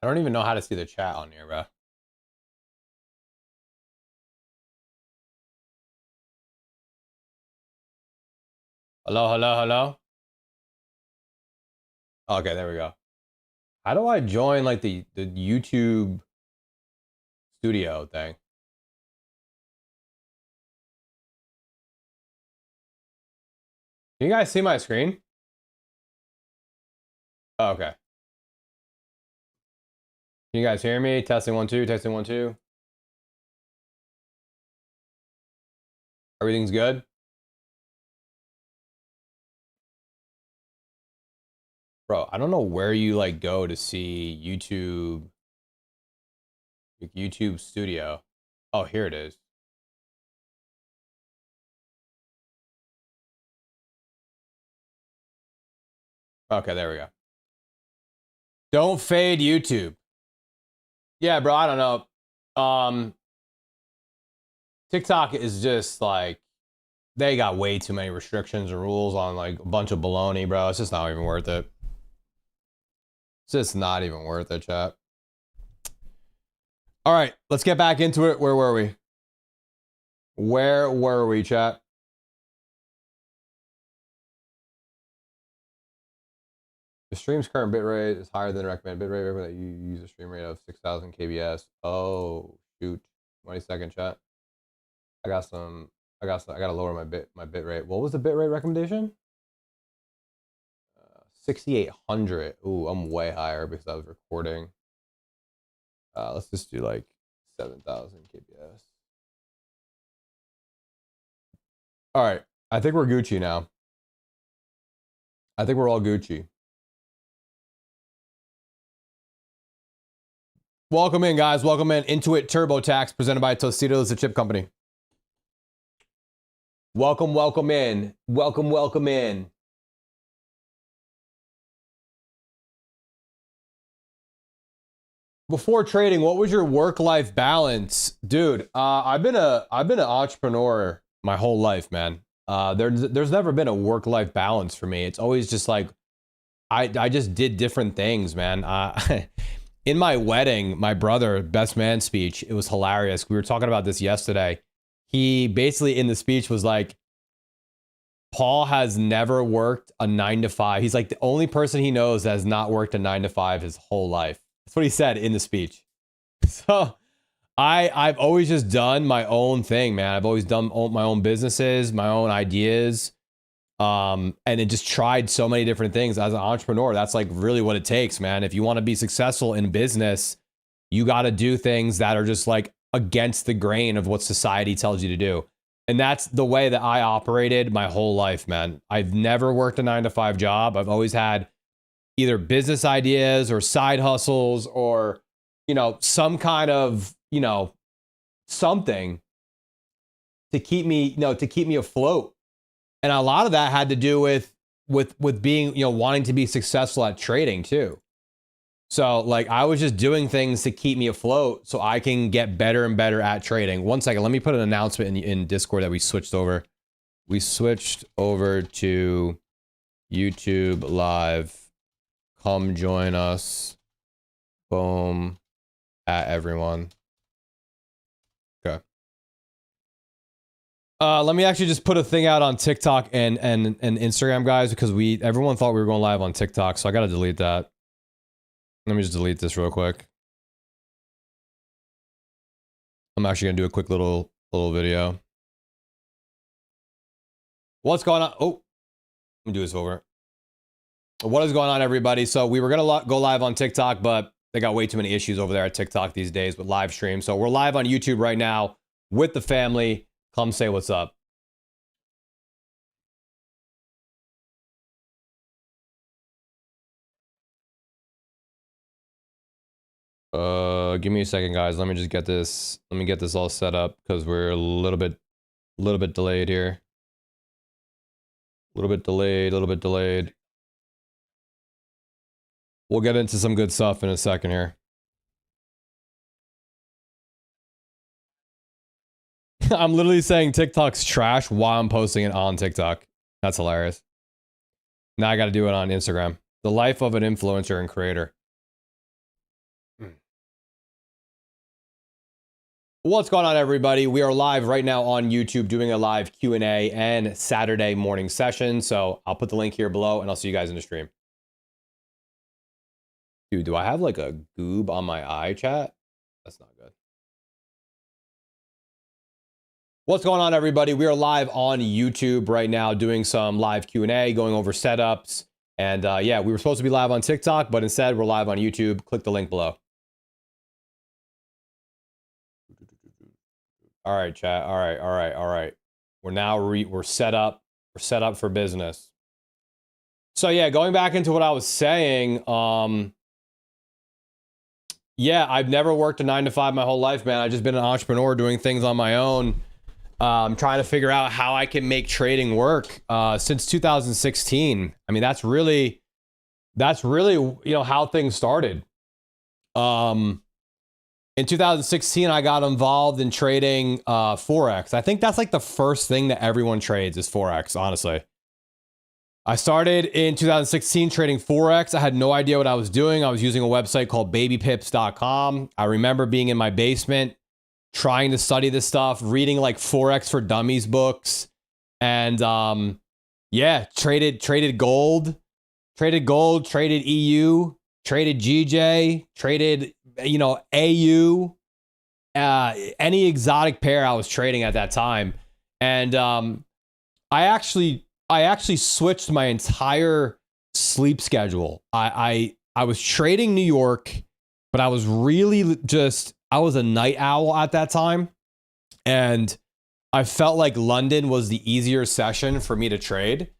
I don't even know how to see the chat on here, bro. Hello, hello, hello. Okay, there we go. How do I join like the YouTube studio thing? Can you guys see my screen? Oh, okay. Can you guys hear me? Testing 1 2, testing 1 2. Everything's good? Bro, I don't know where you like go to see YouTube, like, YouTube studio. Oh, here it is. Okay, there we go. Don't fade YouTube. Yeah, bro, I don't know. TikTok is just like, they got way too many restrictions and rules on like a bunch of baloney, bro. It's just not even worth it. It's just not even worth it, chat. All right, let's get back into it. Where were we? Where were we, chat? The stream's current bitrate is higher than the recommended bitrate that you use a stream rate of 6,000 kbs. Oh, shoot. 20-second chat. I gotta lower my bit rate. What was the bitrate recommendation? 6,800. Ooh, I'm way higher because I was recording. Let's just do like 7,000 kbs. All right, I think we're Gucci now. I think we're all Gucci. Welcome in, guys. Welcome in. Intuit TurboTax presented by Tostitos, the chip company. Welcome, welcome in. Welcome, welcome in. Before trading, what was your work-life balance? Dude, I've been an entrepreneur my whole life, man. There's never been a work-life balance for me. It's always just like I just did different things, man. In my wedding, my brother, best man speech, it was hilarious. We were talking about this yesterday. He basically in the speech was like, Paul has never worked a 9 to 5. He's like the only person he knows that has not worked a 9 to 5 his whole life. That's what he said in the speech. So I've always just done my own thing, man. I've always done my own businesses, my own ideas. And it just tried so many different things as an entrepreneur. That's like really what it takes, man. If you want to be successful in business, you got to do things that are just like against the grain of what society tells you to do. And that's the way that I operated my whole life, man. I've never worked a 9 to 5 job. I've always had either business ideas or side hustles or, you know, some kind of, you know, something to keep me, to keep me afloat. And a lot of that had to do with being, wanting to be successful at trading too. So like I was just doing things to keep me afloat so I can get better and better at trading. 1 second, let me put an announcement in Discord that we switched over. We switched over to YouTube Live. Come join us. Boom. At everyone. Okay. Let me actually just put a thing out on TikTok and Instagram, guys, because everyone thought we were going live on TikTok, so I gotta delete that. Let me just delete this real quick. I'm actually gonna do a quick little video. What's going on? Oh, let me do this over. What is going on, everybody? So we were gonna go live on TikTok, but they got way too many issues over there at TikTok these days with live stream. So we're live on YouTube right now with the family. Come say what's up. Give me a second, guys. Let me just get this. Let me get this all set up because we're a little bit delayed here. A little bit delayed. We'll get into some good stuff in a second here. I'm literally saying TikTok's trash while I'm posting it on TikTok. That's hilarious. Now I got to do it on Instagram. The life of an influencer and creator. What's going on, everybody? We are live right now on YouTube doing a live Q&A and Saturday morning session. So I'll put the link here below and I'll see you guys in the stream. Dude, do I have like a goob on my eye, chat? That's not good. What's going on, everybody? We are live on YouTube right now doing some live Q&A, going over setups. And yeah, we were supposed to be live on TikTok, but instead we're live on YouTube. Click the link below. All right, chat. All right. We're set up. We're set up for business. So yeah, going back into what I was saying, yeah, I've never worked a 9-to-5 my whole life, man. I've just been an entrepreneur doing things on my own. Trying to figure out how I can make trading work since 2016. I mean, that's really, you know, how things started. In 2016, I got involved in trading Forex. I think that's like the first thing that everyone trades is Forex, honestly. I started in 2016 trading Forex. I had no idea what I was doing. I was using a website called babypips.com. I remember being in my basement trying to study this stuff, reading like Forex for Dummies books. And yeah, traded gold, traded EU, traded GJ, traded, you know, AU, any exotic pair I was trading at that time. And I actually switched my entire sleep schedule. I was trading New York, but I was really I was a night owl at that time. And I felt like London was the easier session for me to trade.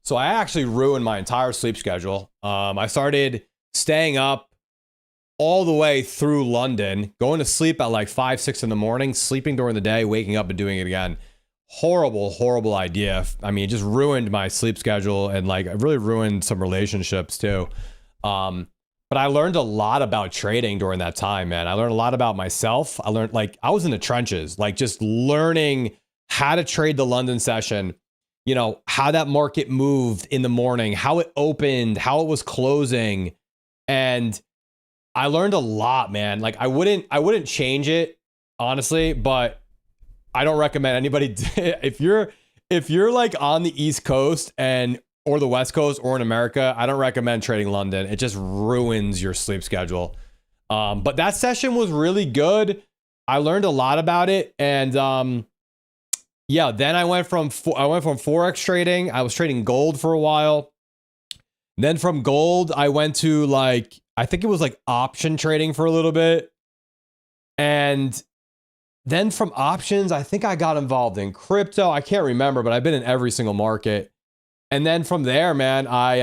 So I actually ruined my entire sleep schedule. I started staying up all the way through London, going to sleep at like 5, 6 in the morning, sleeping during the day, waking up and doing it again. Horrible idea. I mean, it just ruined my sleep schedule and like it really ruined some relationships too. But I learned a lot about trading during that time, man. I learned a lot about myself. I learned, like, I was in the trenches, like just learning how to trade the London session, you know, how that market moved in the morning, how it opened, how it was closing. And I learned a lot, man. Like I wouldn't change it, honestly, but I don't recommend anybody if you're like on the East Coast or the West Coast or in America, I don't recommend trading London. It just ruins your sleep schedule. But that session was really good. I learned a lot about it. And yeah, then I went from Forex trading. I was trading gold for a while. Then from gold, I went to like, I think it was like option trading for a little bit. And then from options, I think I got involved in crypto. I can't remember, but I've been in every single market. And then from there, man, I,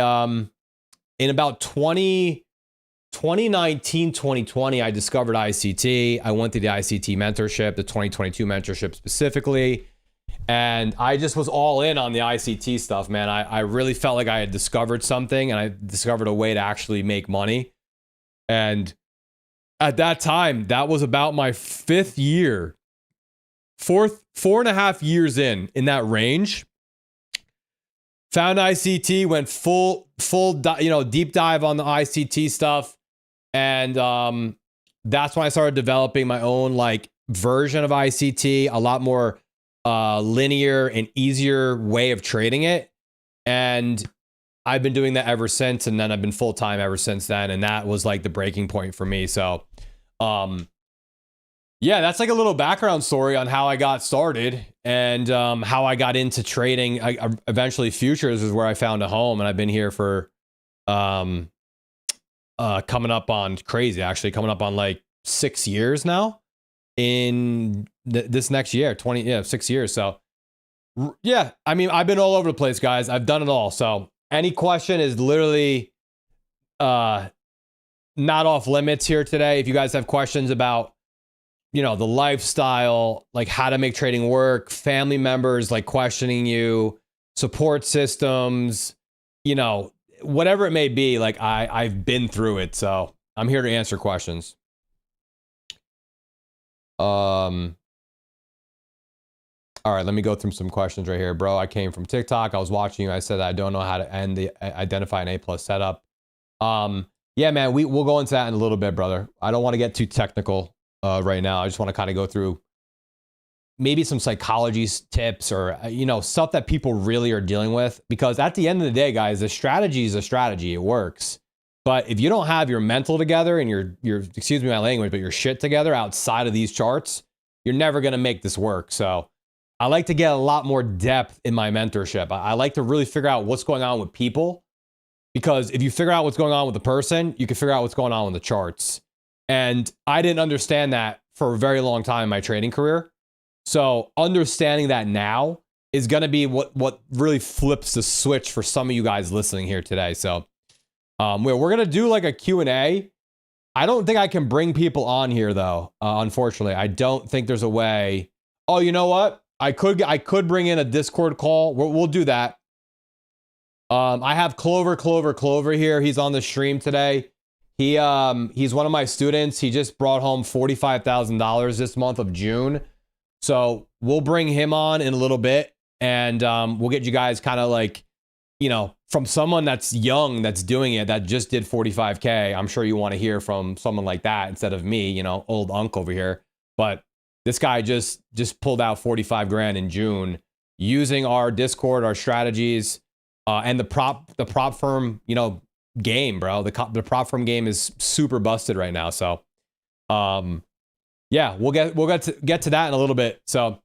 in about 2019, 2020, I discovered ICT. I went to the ICT mentorship, the 2022 mentorship specifically. And I just was all in on the ICT stuff, man. I really felt like I had discovered something and I discovered a way to actually make money. And at that time, that was about my 5th year, 4.5 years in that range. Found ICT, went full, you know, deep dive on the ICT stuff. And that's when I started developing my own like version of ICT, a lot more linear and easier way of trading it. And I've been doing that ever since. And then I've been full time ever since then. And that was like the breaking point for me. So, yeah, that's like a little background story on how I got started and how I got into trading. Eventually futures is where I found a home, and I've been here for coming up on coming up on like 6 years now in this next year, 6 years. So yeah, I mean, I've been all over the place, guys. I've done it all. So any question is literally not off limits here today. If you guys have questions about, you know, the lifestyle, like how to make trading work, family members like questioning you, support systems, you know, whatever it may be, like I've been through it. So I'm here to answer questions. All right, let me go through some questions right here. Bro, I came from TikTok. I was watching you. I said I don't know how to identify an A+ setup. Yeah, man, we'll go into that in a little bit, brother. I don't want to get too technical right now. I just want to kind of go through maybe some psychology tips or, stuff that people really are dealing with. Because at the end of the day, guys, the strategy is a strategy. It works. But if you don't have your mental together and your excuse me my language, but your shit together outside of these charts, you're never going to make this work. So I like to get a lot more depth in my mentorship. I like to really figure out what's going on with people, because if you figure out what's going on with the person, you can figure out what's going on with the charts. And I didn't understand that for a very long time in my trading career. So understanding that now is going to be what really flips the switch for some of you guys listening here today. So we're going to do like a Q&A. I don't think I can bring people on here though. Unfortunately, I don't think there's a way. Oh, you know what? I could bring in a Discord call. We'll do that. I have Clover here. He's on the stream today. He's one of my students. He just brought home $45,000 this month of June. So we'll bring him on in a little bit, and we'll get you guys kind of like, from someone that's young, that's doing it, that just did 45K. I'm sure you want to hear from someone like that instead of me, old unk over here. But this guy just pulled out 45 grand in June using our Discord, our strategies, and the prop firm, game, bro. The prop firm game is super busted right now. So, yeah, we'll get to that in a little bit. So,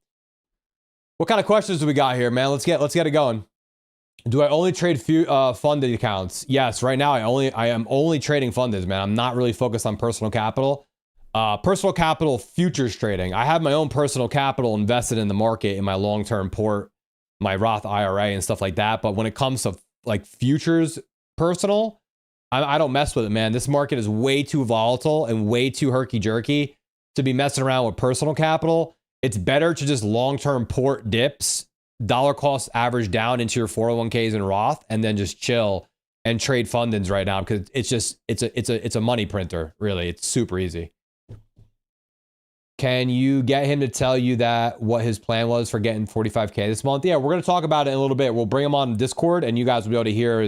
what kind of questions do we got here, man? Let's get it going. Do I only trade funded accounts? Yes, right now I am only trading funded, man. I'm not really focused on personal capital. Personal capital futures trading. I have my own personal capital invested in the market in my long-term port, my Roth IRA and stuff like that. But when it comes to like futures personal, I don't mess with it, man. This market is way too volatile and way too herky-jerky to be messing around with personal capital. It's better to just long-term port dips, dollar cost average down into your 401ks and Roth, and then just chill and trade fundings right now, because it's a money printer. Really, it's super easy. Can you get him to tell you that what his plan was for getting 45K this month? Yeah, we're going to talk about it in a little bit. We'll bring him on Discord, and you guys will be able to hear,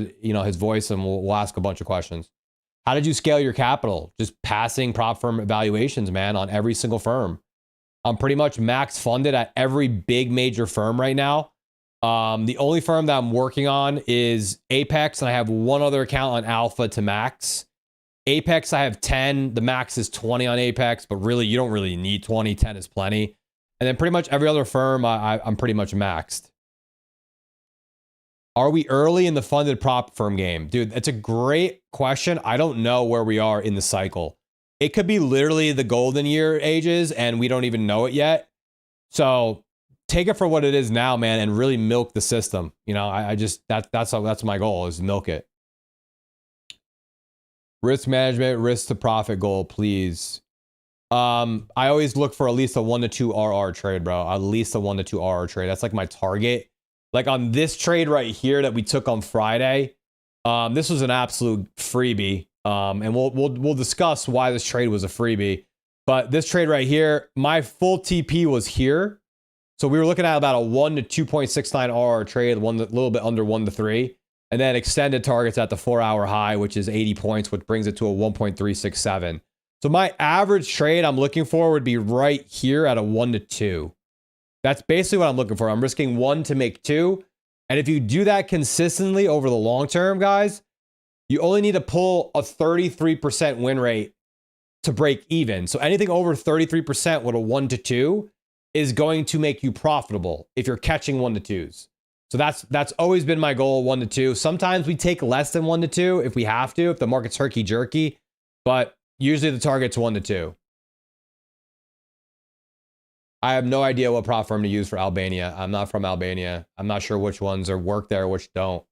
his voice, and we'll ask a bunch of questions. How did you scale your capital? Just passing prop firm evaluations, man, on every single firm. I'm pretty much max funded at every big major firm right now. The only firm that I'm working on is Apex, and I have one other account on Alpha to max. Apex, I have 10. The max is 20 on Apex, but really, you don't really need 20. 10 is plenty. And then pretty much every other firm, I'm pretty much maxed. Are we early in the funded prop firm game? Dude, it's a great question. I don't know where we are in the cycle. It could be literally the golden year ages, and we don't even know it yet. So take it for what it is now, man, and really milk the system. That's my goal, is milk it. Risk management, risk to profit goal, please. I always look for at least a 1 to 2 RR trade, bro. At least a 1 to 2 RR trade. That's like my target. Like on this trade right here that we took on Friday, this was an absolute freebie. And we'll discuss why this trade was a freebie. But this trade right here, my full TP was here. So we were looking at about a 1 to 2.69 RR trade, a little bit under 1 to 3. And then extended targets at the 4-hour high, which is 80 points, which brings it to a 1.367. So my average trade I'm looking for would be right here at a 1 to 2. That's basically what I'm looking for. I'm risking 1 to make 2. And if you do that consistently over the long term, guys, you only need to pull a 33% win rate to break even. So anything over 33% with a 1 to 2 is going to make you profitable if you're catching 1 to 2s. So that's always been my goal, 1 to 2. Sometimes we take less than 1 to 2 if we have to, if the market's herky-jerky, but usually the target's 1 to 2. I have no idea what prop firm to use for Albania. I'm not from Albania. I'm not sure which ones are work there, which don't.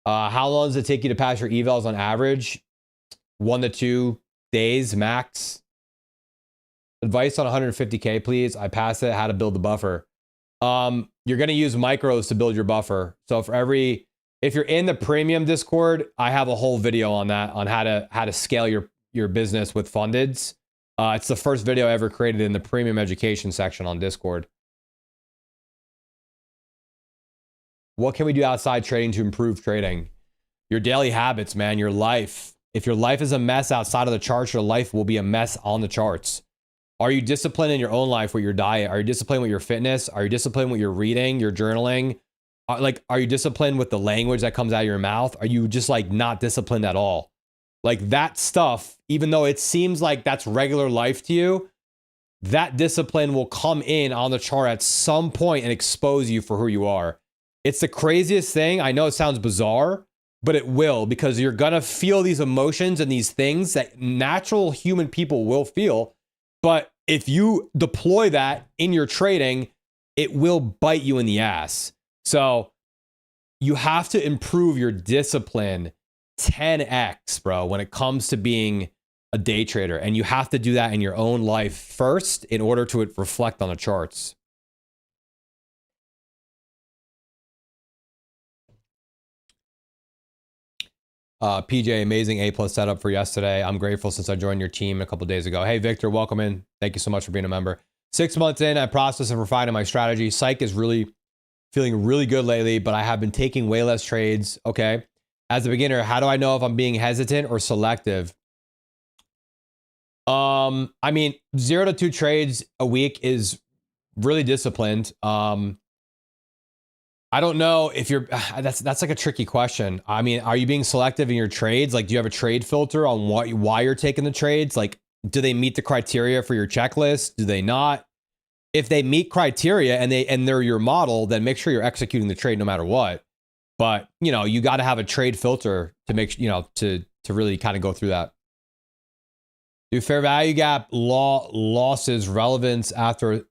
How long does it take you to pass your evals on average? 1 to 2 days max. Advice on 150K, please. I pass it. How to build the buffer. You're going to use micros to build your buffer. So if you're in the premium Discord, I have a whole video on that, on how to scale your business with fundeds. It's the first video I ever created in the premium education section on Discord. What can we do outside trading to improve trading? Your daily habits, man, your life. If your life is a mess outside of the charts, your life will be a mess on the charts. Are you disciplined in your own life with your diet? Are you disciplined with your fitness? Are you disciplined with your reading, your journaling? Are you disciplined with the language that comes out of your mouth? Are you just like not disciplined at all? Like that stuff, even though it seems like that's regular life to you, that discipline will come in on the chart at some point and expose you for who you are. It's the craziest thing. I know it sounds bizarre, but it will, because you're going to feel these emotions and these things that natural human people will feel. But if you deploy that in your trading, it will bite you in the ass. So you have to improve your discipline 10x, bro, when it comes to being a day trader. And you have to do that in your own life first in order to reflect on the charts. PJ, amazing A+ setup for yesterday. I'm grateful since I joined your team a couple days ago. Hey, Victor, welcome in. Thank you so much for being a member. 6 months in, I process and refining my strategy. Psych is really feeling really good lately, but I have been taking way less trades. Okay. As a beginner, how do I know if I'm being hesitant or selective? I mean, 0 to 2 trades a week is really disciplined. I don't know if you're, that's like a tricky question. I mean, are you being selective in your trades? Like, do you have a trade filter on why you're taking the trades? Like, do they meet the criteria for your checklist? Do they not? If they meet criteria and they're your model, then make sure you're executing the trade no matter what. But, you know, you got to have a trade filter to make, you know, to really kind of go through that. Do fair value gap losses relevance after?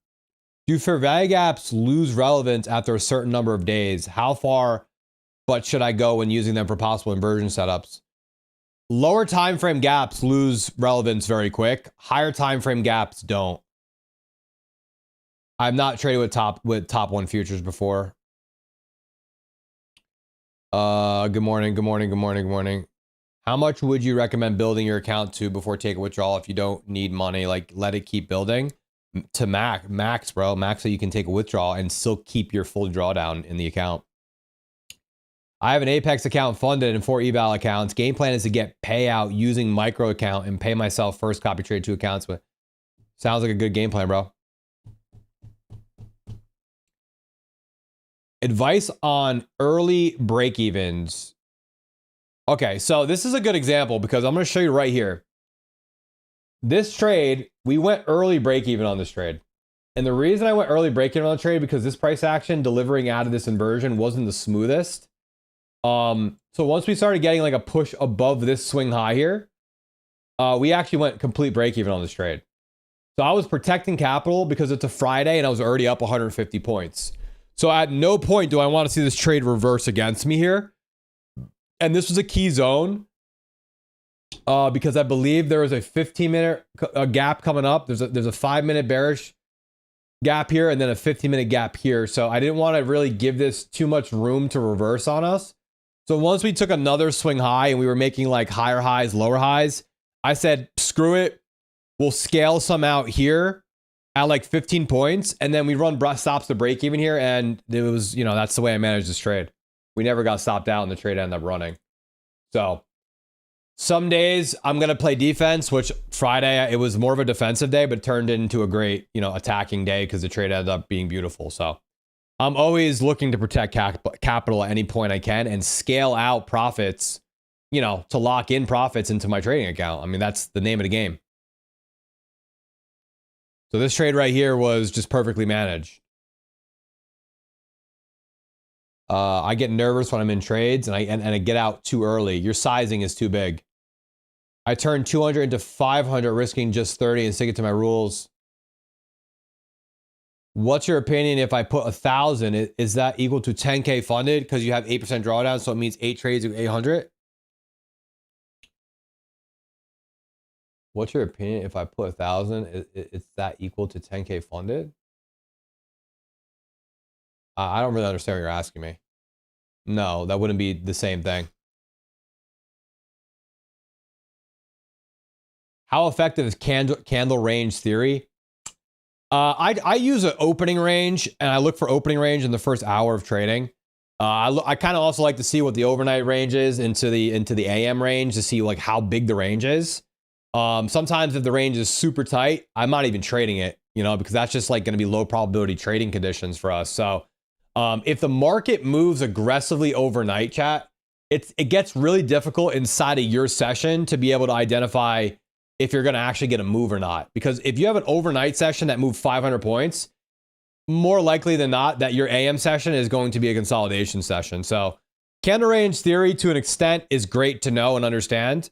Do fair value gaps lose relevance after a certain number of days? How far but should I go when using them for possible inversion setups? Lower time frame gaps lose relevance very quick. Higher time frame gaps don't. I've not traded with top 1 futures before. Good morning. How much would you recommend building your account to before taking withdrawal if you don't need money? Like, let it keep building to max, bro. Max so you can take a withdrawal and still keep your full drawdown in the account. I have an Apex account funded and 4 eval accounts. Game plan is to get payout using micro account and pay myself first, copy trade 2 accounts. But sounds like a good game plan, bro. Advice on early break-evens. Okay, so this is a good example because I'm going to show you right here. This trade, we went early break-even on this trade. And the reason I went early break-even on the trade because this price action delivering out of this inversion wasn't the smoothest. So once we started getting like a push above this swing high here, we actually went complete break-even on this trade. So I was protecting capital because it's a Friday and I was already up 150 points. So at no point do I want to see this trade reverse against me here. And this was a key zone because I believe there is a 15-minute gap coming up. There's a 5-minute bearish gap here and then a 15-minute gap here. So I didn't want to really give this too much room to reverse on us. So once we took another swing high and we were making like higher highs, lower highs, I said, screw it. We'll scale some out here at like 15 points. And then we run stops to break even here. And it was, you know, that's the way I managed this trade. We never got stopped out and the trade ended up running. So some days I'm going to play defense, which Friday, it was more of a defensive day, but turned into a great, you know, attacking day because the trade ended up being beautiful. So I'm always looking to protect capital at any point I can and scale out profits, you know, to lock in profits into my trading account. I mean, that's the name of the game. So this trade right here was just perfectly managed. I get nervous when I'm in trades and I get out too early. Your sizing is too big. I turn 200 into 500, risking just 30 and stick it to my rules. What's your opinion if I put 1,000? Is that equal to 10K funded? Because you have 8% drawdown, so it means 8 trades to 800. What's your opinion if I put 1,000? Is that equal to 10K funded? I don't really understand what you're asking me. No, that wouldn't be the same thing. How effective is candle range theory? I use an opening range and I look for opening range in the first hour of trading. I kind of also like to see what the overnight range is into the AM range to see like how big the range is. Sometimes if the range is super tight, I'm not even trading it, you know, because that's just like going to be low probability trading conditions for us. So if the market moves aggressively overnight, chat, it gets really difficult inside of your session to be able to identify if you're going to actually get a move or not. Because if you have an overnight session that moved 500 points, more likely than not that your AM session is going to be a consolidation session. So candle range theory to an extent is great to know and understand.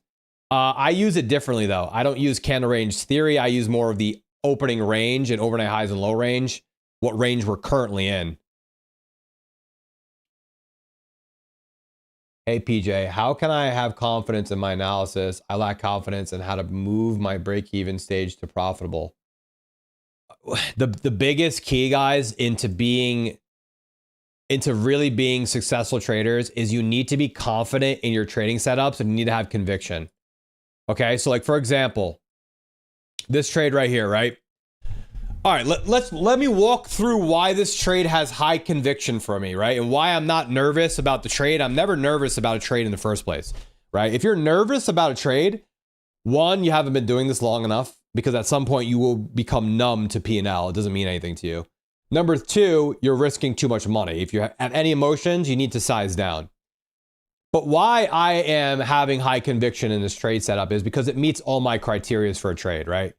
I use it differently though. I don't use candle range theory. I use more of the opening range and overnight highs and low range, what range we're currently in. Hey PJ, how can I have confidence in my analysis? I lack confidence in how to move my break-even stage to profitable. The biggest key, guys, into really being successful traders is you need to be confident in your trading setups and you need to have conviction. Okay, so like for example, this trade right here, right? All right, let me walk through why this trade has high conviction for me, right? And why I'm not nervous about the trade. I'm never nervous about a trade in the first place, right? If you're nervous about a trade, one, you haven't been doing this long enough because at some point you will become numb to P&L. It doesn't mean anything to you. Number two, you're risking too much money. If you have any emotions, you need to size down. But why I am having high conviction in this trade setup is because it meets all my criteria for a trade, right?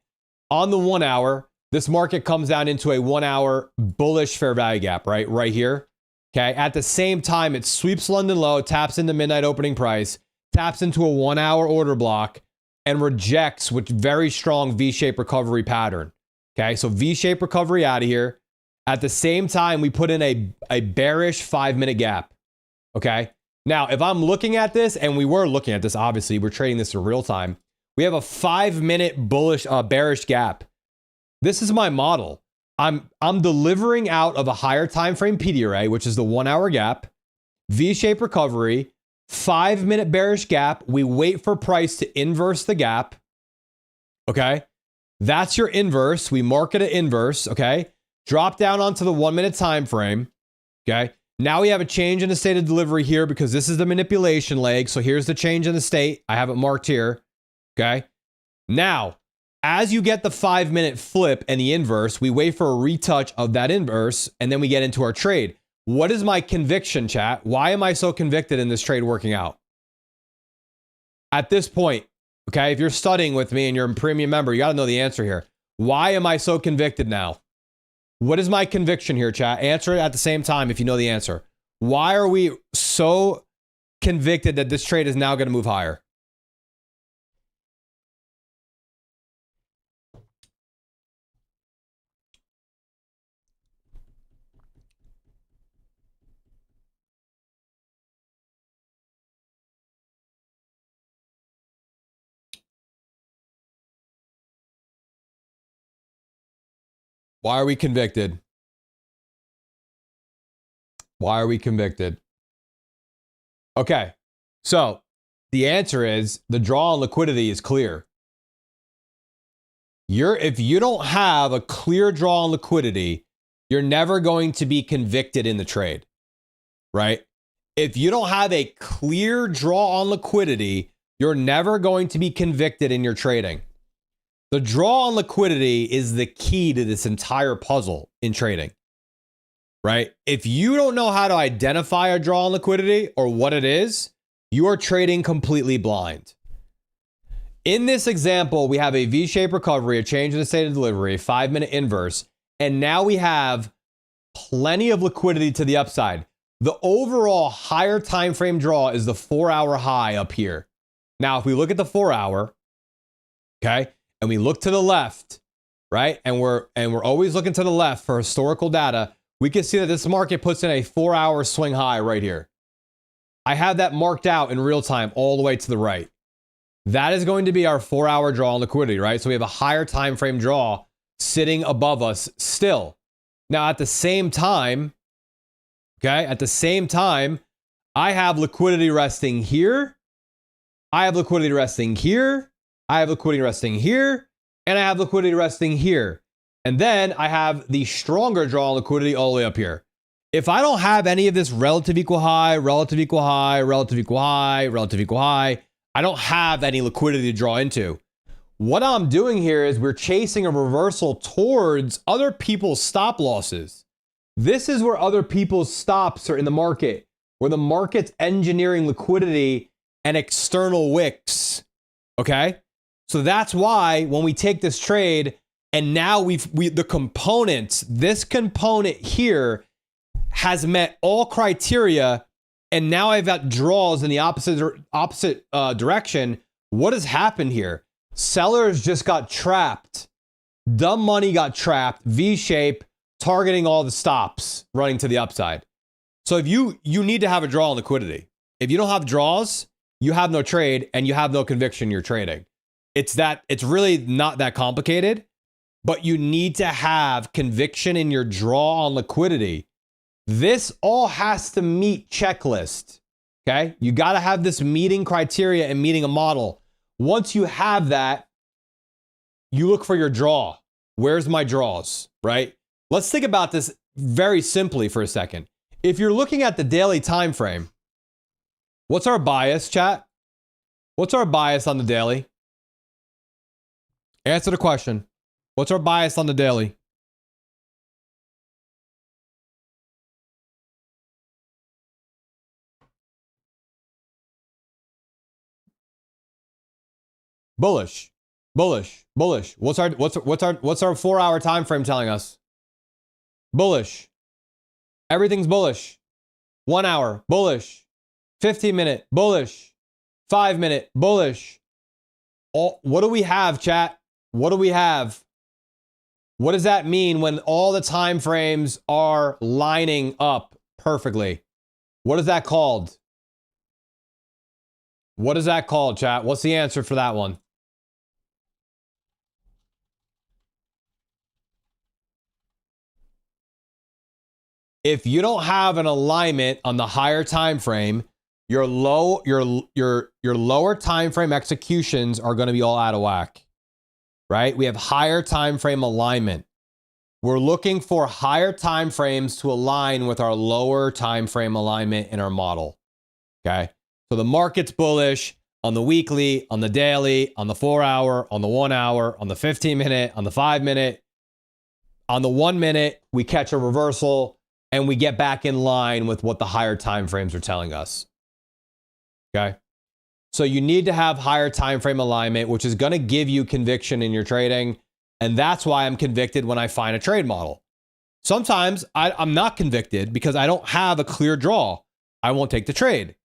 On the 1 hour, this market comes down into a 1 hour bullish fair value gap, right? Right here. Okay. At the same time, it sweeps London low, taps into midnight opening price, taps into a 1 hour order block, and rejects with very strong V-shaped recovery pattern. Okay. So V-shaped recovery out of here. At the same time, we put in a bearish 5-minute gap. Okay. Now, if I'm looking at this, and we were looking at this, obviously, we're trading this in real time. We have a 5-minute bullish, bearish gap. This is my model. I'm delivering out of a higher time frame PDRA, which is the 1 hour gap, V-shaped recovery, 5-minute bearish gap. We wait for price to inverse the gap. Okay. That's your inverse. We mark it an inverse. Okay. Drop down onto the 1 minute time frame. Okay. Now we have a change in the state of delivery here because this is the manipulation leg. So here's the change in the state. I have it marked here. Okay. Now, as you get the 5-minute flip and the inverse, we wait for a retouch of that inverse, and then we get into our trade. What is my conviction, chat? Why am I so convicted in this trade working out? At this point, okay, if you're studying with me and you're a premium member, you got to know the answer here. Why am I so convicted now? What is my conviction here, chat? Answer it at the same time if you know the answer. Why are we so convicted that this trade is now going to move higher? Why are we convicted? Why are we convicted? Okay, so the answer is the draw on liquidity is clear. If you don't have a clear draw on liquidity, you're never going to be convicted in the trade, right? If you don't have a clear draw on liquidity, you're never going to be convicted in your trading. The draw on liquidity is the key to this entire puzzle in trading, right? If you don't know how to identify a draw on liquidity or what it is, you are trading completely blind. In this example, we have a V-shaped recovery, a change in the state of delivery, a 5-minute inverse, and now we have plenty of liquidity to the upside. The overall higher time frame draw is the 4-hour high up here. Now, if we look at the 4-hour, okay, and we look to the left, right? And we're always looking to the left for historical data. We can see that this market puts in a 4-hour swing high right here. I have that marked out in real time all the way to the right. That is going to be our 4-hour draw on liquidity, right? So we have a higher time frame draw sitting above us still. Now, at the same time, okay, I have liquidity resting here. I have liquidity resting here. I have liquidity resting here, and I have liquidity resting here. And then I have the stronger draw on liquidity all the way up here. If I don't have any of this relative equal high, relative equal high, relative equal high, relative equal high, I don't have any liquidity to draw into. What I'm doing here is we're chasing a reversal towards other people's stop losses. This is where other people's stops are in the market, where the market's engineering liquidity and external wicks. Okay? So that's why when we take this trade and now the components, this component here has met all criteria, and now I've got draws in the opposite direction. What has happened here? Sellers just got trapped. Dumb money got trapped, V-shape, targeting all the stops, running to the upside. So if you need to have a draw on liquidity. If you don't have draws, you have no trade and you have no conviction you're trading. It's really not that complicated, but you need to have conviction in your draw on liquidity. This all has to meet checklist, okay? You got to have this meeting criteria and meeting a model. Once you have that, you look for your draw. Where's my draws, right? Let's think about this very simply for a second. If you're looking at the daily time frame, what's our bias, chat? What's our bias on the daily? Answer the question. What's our bias on the daily? Bullish, bullish, bullish. What's our 4-hour time frame telling us? Bullish. Everything's bullish. 1 hour, bullish. 15-minute, bullish. 5-minute, bullish. What do we have, chat? What do we have? What does that mean when all the time frames are lining up perfectly? What is that called? What is that called, chat? What's the answer for that one? If you don't have an alignment on the higher time frame, your lower time frame executions are going to be all out of whack. Right? We have higher time frame alignment. We're looking for higher time frames to align with our lower time frame alignment in our model. Okay? So the market's bullish on the weekly, on the daily, on the 4-hour, on the 1 hour, on the 15-minute, on the 5-minute. On the 1 minute, we catch a reversal and we get back in line with what the higher time frames are telling us. Okay? So you need to have higher time frame alignment, which is going to give you conviction in your trading. And that's why I'm convicted when I find a trade model. Sometimes I'm not convicted because I don't have a clear draw. I won't take the trade.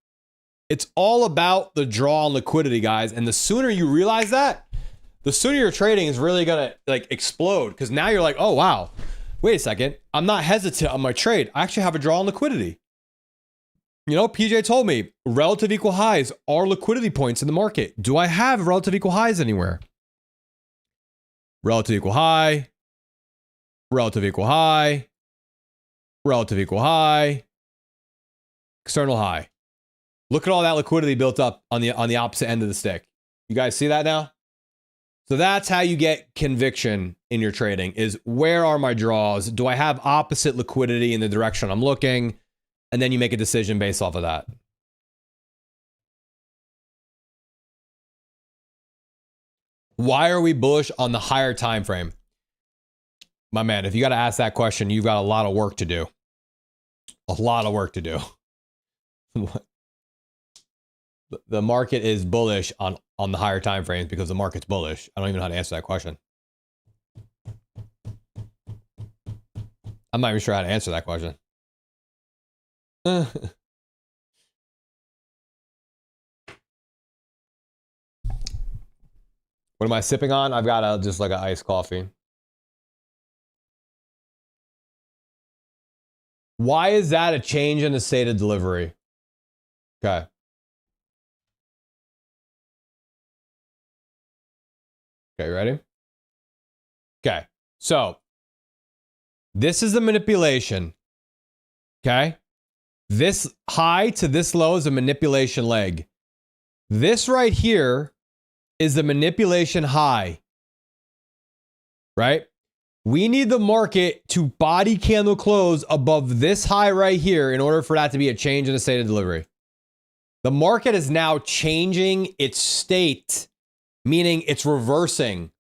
It's all about the draw on liquidity, guys. And the sooner you realize that, the sooner your trading is really going to explode. Because now you're like, oh, wow, wait a second. I'm not hesitant on my trade. I actually have a draw on liquidity. You know, PJ told me relative equal highs are liquidity points in the market. Do I have relative equal highs anywhere? Relative equal high, relative equal high, relative equal high, external high. Look at all that liquidity built up on the opposite end of the stick. You guys see that now? So that's how you get conviction in your trading, is where are my draws? Do I have opposite liquidity in the direction I'm looking? And then you make a decision based off of that. Why are we bullish on the higher time frame? My man, if you got to ask that question, you've got a lot of work to do. A lot of work to do. The market is bullish on the higher time frames because the market's bullish. I don't even know how to answer that question. I'm not even sure how to answer that question. What am I sipping on? I've got just like an iced coffee. Why is that a change in the state of delivery? Okay. Okay, ready? Okay. So this is the manipulation. Okay. This high to this low is a manipulation leg. This right here is the manipulation high, right? We need the market to body candle close above this high right here in order for that to be a change in the state of delivery. The market is now changing its state meaning it's reversing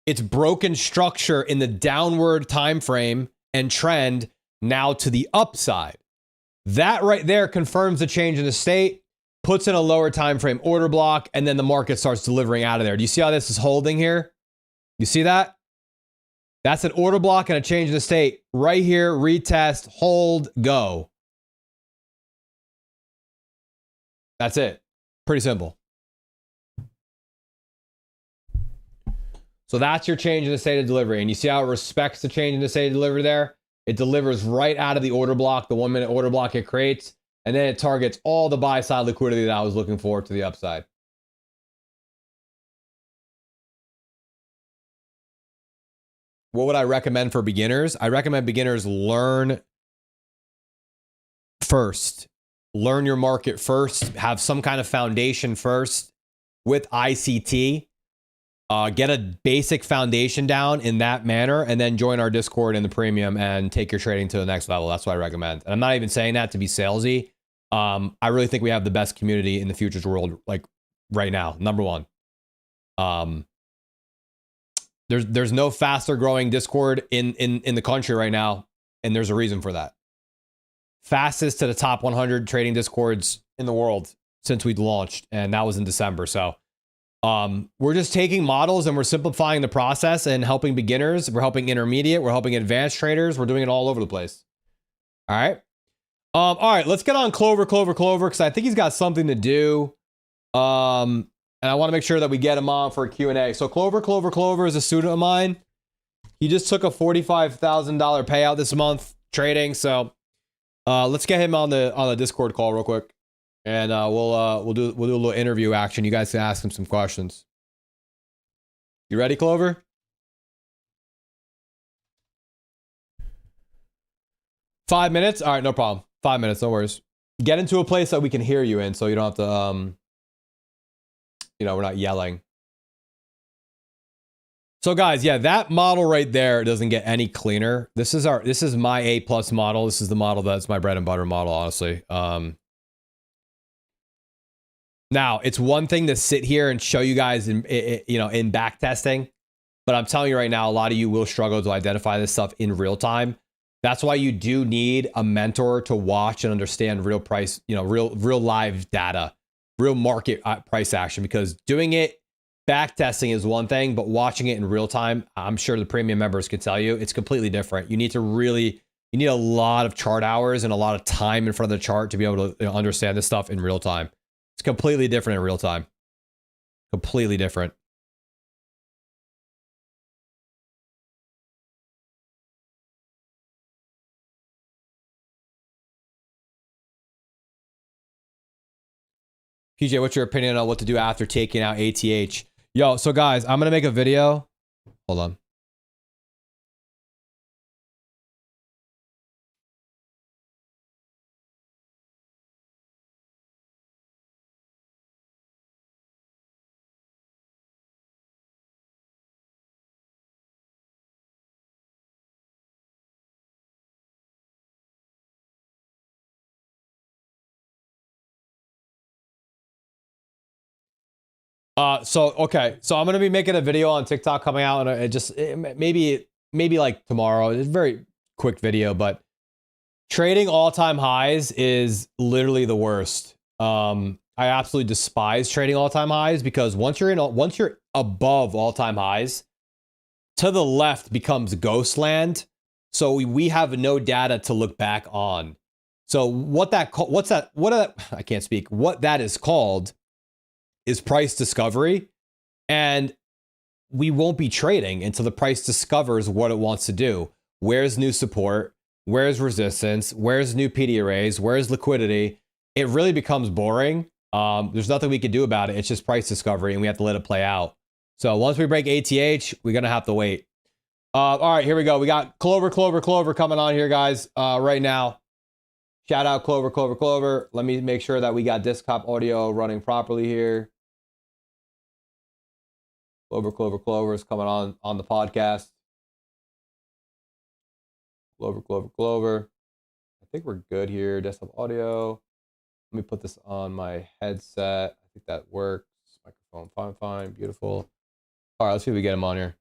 its broken structure in the downward time frame and trend now to the upside. That right there confirms the change in the state, puts in a lower time frame order block, and then the market starts delivering out of there. Do you see how this is holding here? You see that? That's an order block and a change in the state. Right here, retest, hold, go. That's it. Pretty simple. So that's your change in the state of delivery. And you see how it respects the change in the state of delivery there? It delivers right out of the order block, the 1 minute order block it creates, and then it targets all the buy side liquidity that I was looking for to the upside. What would I recommend for beginners? I recommend beginners learn first. Learn your market first. Have some kind of foundation first with ICT. Get a basic foundation down in that manner, and then join our Discord in the premium and take your trading to the next level. That's what I recommend. And I'm not even saying that to be salesy. I really think we have the best community in the futures world, like right now. Number one. There's no faster growing Discord in the country right now, and there's a reason for that. Fastest to the top 100 trading Discords in the world since we'd launched, and that was in December. So we're just taking models and we're simplifying the process and helping beginners. We're helping intermediate. We're helping advanced traders. We're doing it all over the place. All right. All right, let's get on Clover, because I think he's got something to do. And I want to make sure that we get him on for a Q&A. So Clover is a student of mine. He just took a $45,000 payout this month trading. So let's get him on the Discord call real quick, and we'll do a little interview action. You guys can ask him some questions. You ready, Clover? Five minutes? All right, no problem. 5 minutes, no worries. Get into a place that we can hear you in, so you don't have to, we're not yelling. So guys, yeah, that model right there doesn't get any cleaner. This is my A+ model. This is the model that's my bread and butter model, honestly. Now, it's one thing to sit here and show you guys in back testing, but I'm telling you right now, a lot of you will struggle to identify this stuff in real time. That's why you do need a mentor to watch and understand real price, real live data, real market price action, because doing it back testing is one thing, but watching it in real time, I'm sure the premium members can tell you it's completely different. You need a lot of chart hours and a lot of time in front of the chart to be able to understand this stuff in real time. It's completely different in real time. Completely different. PJ, what's your opinion on what to do after taking out ATH? Yo, so guys, I'm going to make a video. Hold on. Okay, so I'm gonna be making a video on TikTok coming out, and maybe like tomorrow. It's a very quick video, but trading all-time highs is literally the worst. I absolutely despise trading all-time highs, because once you're above all-time highs, to the left becomes ghost land. So we have no data to look back on. So what that is called is price discovery, and we won't be trading until the price discovers what it wants to do. Where's new support? Where's resistance? Where's new PD arrays? Where's liquidity? It really becomes boring. There's nothing we can do about it. It's just price discovery, and we have to let it play out. So once we break ATH, we're gonna have to wait. All right, here we go. We got Clover coming on here, guys, right now. Shout out Clover. Let me make sure that we got desktop audio running properly here. Clover is coming on the podcast. Clover. I think we're good here. Desktop audio. Let me put this on my headset. I think that works. Oh, fine, beautiful. All right, let's see if we get him on here.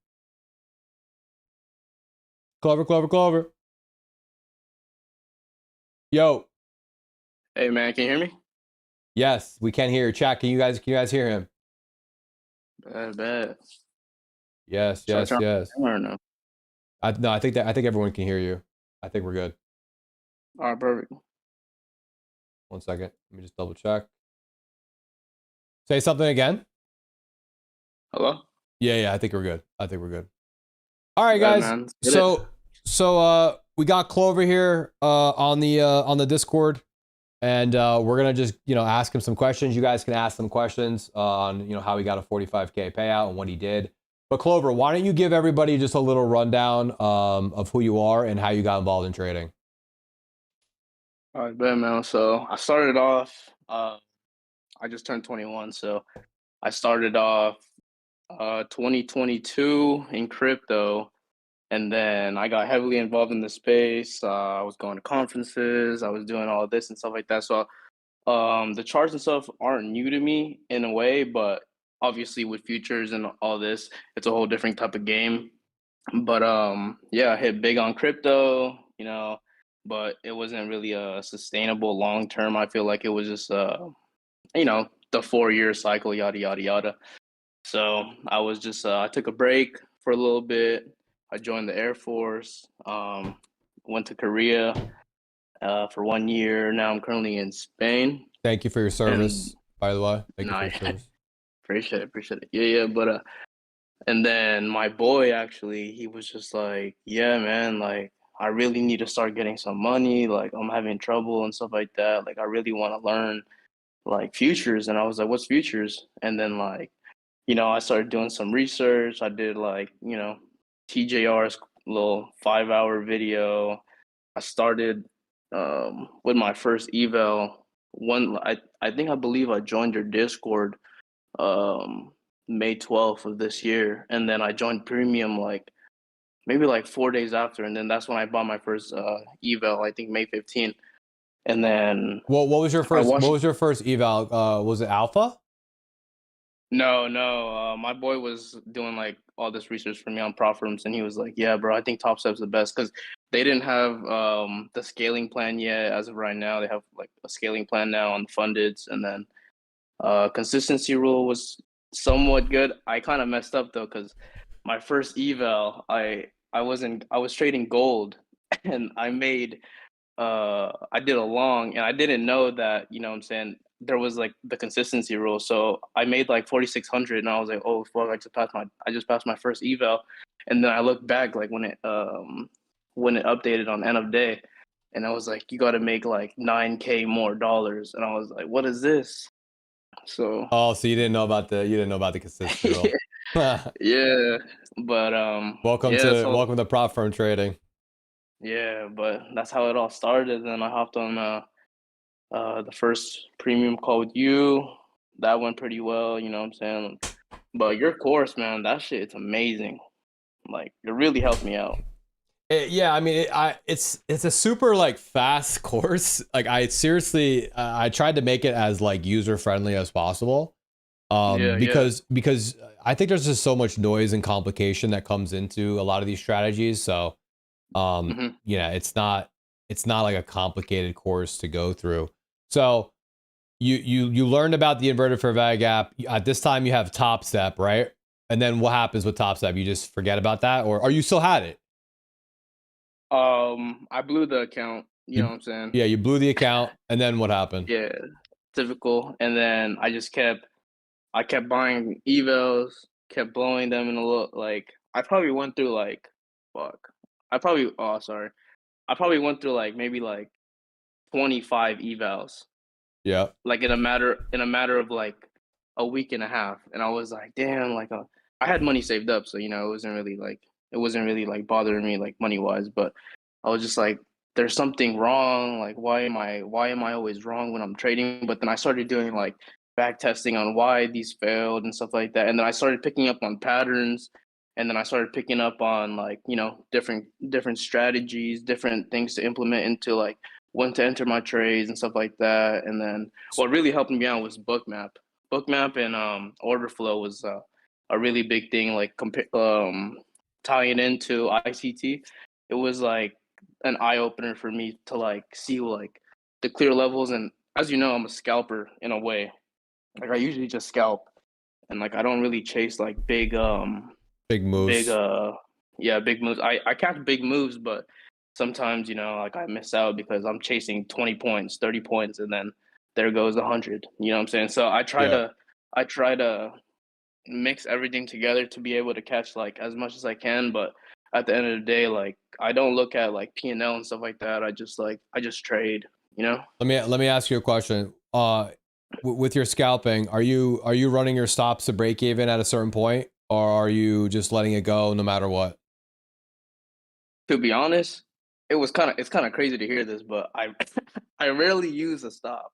Clover. Yo. Hey man, can you hear me? Yes, we can hear. Chat. Can you guys hear him? Bad. Yes, Should I yes, turn on yes. the camera or no? No, I think everyone can hear you. I think we're good. All right, perfect. 1 second. Let me just double check. Say something again. Hello? Yeah, I think we're good. I think we're good. All right, Bad guys. man. Let's get it. So we got Clover here on the Discord, and we're gonna just ask him some questions. You guys can ask some questions on how he got a 45K payout and what he did. But Clover, why don't you give everybody just a little rundown of who you are and how you got involved in trading? All right, bad man. So I started off, I just turned 21, so I started off 2022 in crypto, and then I got heavily involved in the space. I was going to conferences, I was doing all of this and stuff like that. So the charts and stuff aren't new to me in a way, but obviously with futures and all this, it's a whole different type of game. But yeah, I hit big on crypto, but it wasn't really a sustainable long term. I feel like it was just the 4 year cycle, yada yada yada. So I was just I took a break for a little bit. I joined the Air Force, went to Korea for 1 year. Now I'm currently in Spain. Thank you for your And service, by the way. Thank you no, for I your service. appreciate it. Yeah, but and then my boy actually, he was just like, "Yeah, man, like I really need to start getting some money. Like I'm having trouble and stuff like that. Like I really want to learn like futures." And I was like, "What's futures?" And then like, I started doing some research. I did like, TJR's little 5 hour video. I started with my first eval. I believe I joined your Discord um May 12th of this year, and then I joined premium like maybe like 4 days after, and then that's when I bought my first eval, I think May 15th. And then Well, I what watched. was your first eval? Was it alpha? No, my boy was doing like all this research for me on prop firms, and he was like, "Yeah, bro, I think Top Step's the best because they didn't have the scaling plan yet. As of right now, they have like a scaling plan now on the fundeds, and then consistency rule was somewhat good. I kind of messed up though because my first eval, I was trading gold, and I did a long, and I didn't know that, what I'm saying, there was like the consistency rule. So I made like 4,600, and I was like, oh fuck, I just passed my first eval. And then I looked back like when it updated on end of day, and I was like, you got to make like 9K more dollars, and I was like, what is this? So Oh, so you didn't know about the consistency rule. yeah, but yeah, so Welcome to prop firm trading. yeah, but that's how it all started. And then I hopped on the first premium call with you. That went pretty well, you know what I'm saying? But your course, man, that shit, it's amazing. Like it really helped me out. Yeah, I mean, it's a super like fast course. Like I seriously, I tried to make it as like user friendly as possible. Yeah. Because I think there's just so much noise and complication that comes into a lot of these strategies. So, Hmm. yeah, it's not like a complicated course to go through. So you learned about the inverted fair value gap. At this time, you have Top Step, right? And then what happens with Top Step? You just forget about that, or you still had it? I blew the account, you know You what I'm saying? Yeah, you blew the account, and then what happened? Yeah, typical. And then I kept buying evos, kept blowing them in a little like I probably went through like fuck. I probably oh sorry. I probably went through like maybe like 25 evals Yeah. like in a matter of like a week and a half, and I was like damn, like I had money saved up, so it wasn't really like bothering me like money wise, but I was just like there's something wrong, like why am I always wrong when I'm trading? But then I started doing like back testing on why these failed and stuff like that, and then I started picking up on patterns, and then I started picking up on like different strategies, different things to implement into like when to enter my trades and stuff like that. And then what really helped me out was Bookmap. Bookmap and order flow was a really big thing. Like tying it into ICT, it was like an eye opener for me to like see like the clear levels. And as you know, I'm a scalper in a way. Like I usually just scalp, and like I don't really chase like Big big moves. yeah, big moves. I catch big moves, but sometimes, like I miss out because I'm chasing 20 points, 30 points, and then there goes 100. You know what I'm saying? So Yeah. I try to mix everything together to be able to catch like as much as I can, but at the end of the day, like I don't look at like P&L and stuff like that. I just trade, you know? Let me ask you a question. With your scalping, are you running your stops to break even at a certain point, or are you just letting it go no matter what? To be honest, it's kind of crazy to hear this, but I I rarely use a stop.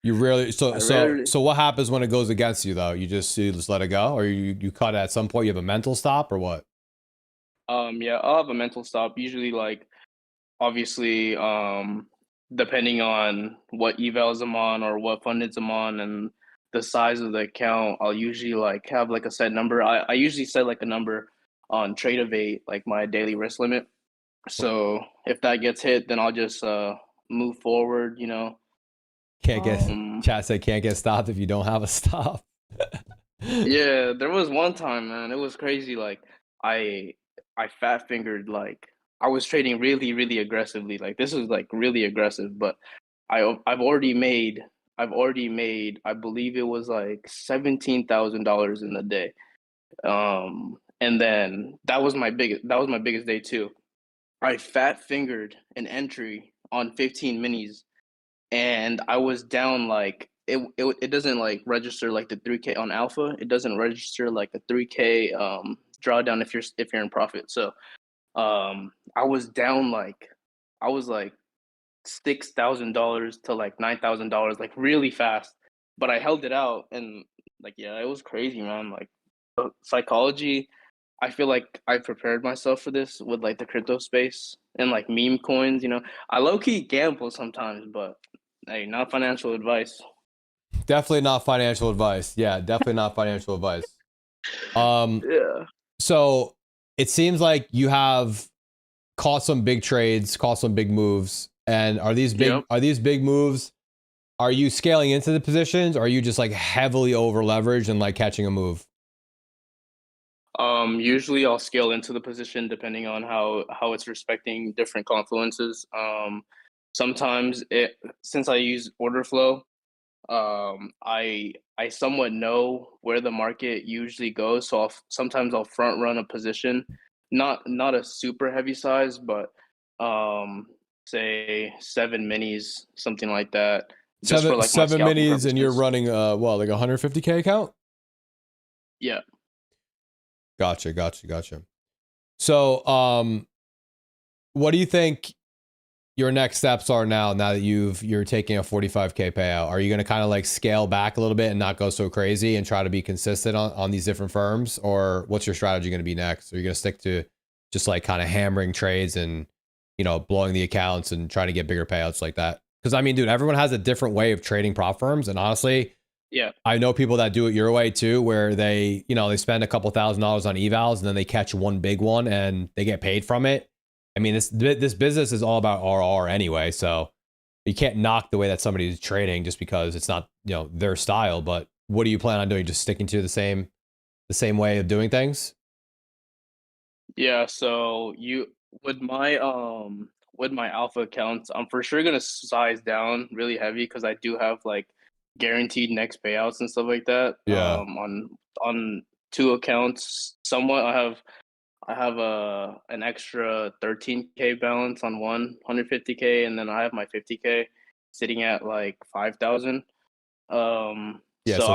You really I so rarely so what happens when it goes against you though? You just let it go, or you cut at some point. You have a mental stop, or what? yeah, I'll have a mental stop. Usually like obviously depending on what evals I'm on or what fundeds I'm on and the size of the account, I'll usually like have like a set number. I usually set like a number on trade of eight, like my daily risk limit. So if that gets hit, then I'll just move forward, you know. Can't get Um chat said can't get stopped if you don't have a stop. yeah, there was one time, man, it was crazy. Like I I fat fingered like I was trading really, really aggressively. Like this was like really aggressive, but I've already made I believe it was like $17,000 in a day. And then that was my biggest day too. I fat fingered an entry on 15 minis and I was down like it doesn't like register like the 3K on alpha. It doesn't register like a 3K drawdown if you're in profit. So I was down like I was like $6,000 to like $9,000 like really fast, but I held it out and like yeah, it was crazy, man. Like psychology, I feel like I prepared myself for this with like the crypto space and like meme coins. I low key gamble sometimes, but hey, not financial advice. Definitely not financial advice. Yeah, definitely not financial advice. Um, Yeah. so it seems like you have caught some big trades, caught some big moves. And Yep. are these big moves? Are you scaling into the positions, or are you just like heavily over leveraged and like catching a move? Usually I'll scale into the position depending on how it's respecting different confluences. Sometimes since I use order flow, I somewhat know where the market usually goes, so sometimes I'll front run a position, not a super heavy size, but um, say 7 minis, something like that, just for like my Seven scalping minis, and you're purposes. running what, like 150K account? Yeah. Gotcha. So what do you think your next steps are now that you're taking a 45K payout? Are you going to kind of like scale back a little bit and not go so crazy and try to be consistent on these different firms? Or what's your strategy going to be next? Are you going to stick to just like kind of hammering trades and, blowing the accounts and trying to get bigger payouts like that? Because I mean, dude, everyone has a different way of trading prop firms. And honestly, Yeah. I know people that do it your way too, where they spend a couple $1,000s on evals and then they catch one big one and they get paid from it. I mean, this business is all about RR anyway, so you can't knock the way that somebody's trading just because it's not their style. But what do you plan on doing? Just sticking to the same way of doing things? Yeah, so you with my alpha accounts, I'm for sure gonna size down really heavy because I do have like guaranteed next payouts and stuff like that. Yeah, On two accounts, somewhat I have a an extra 13K balance on one 150K, and then I have my 50K sitting at like 5,000. yeah. So So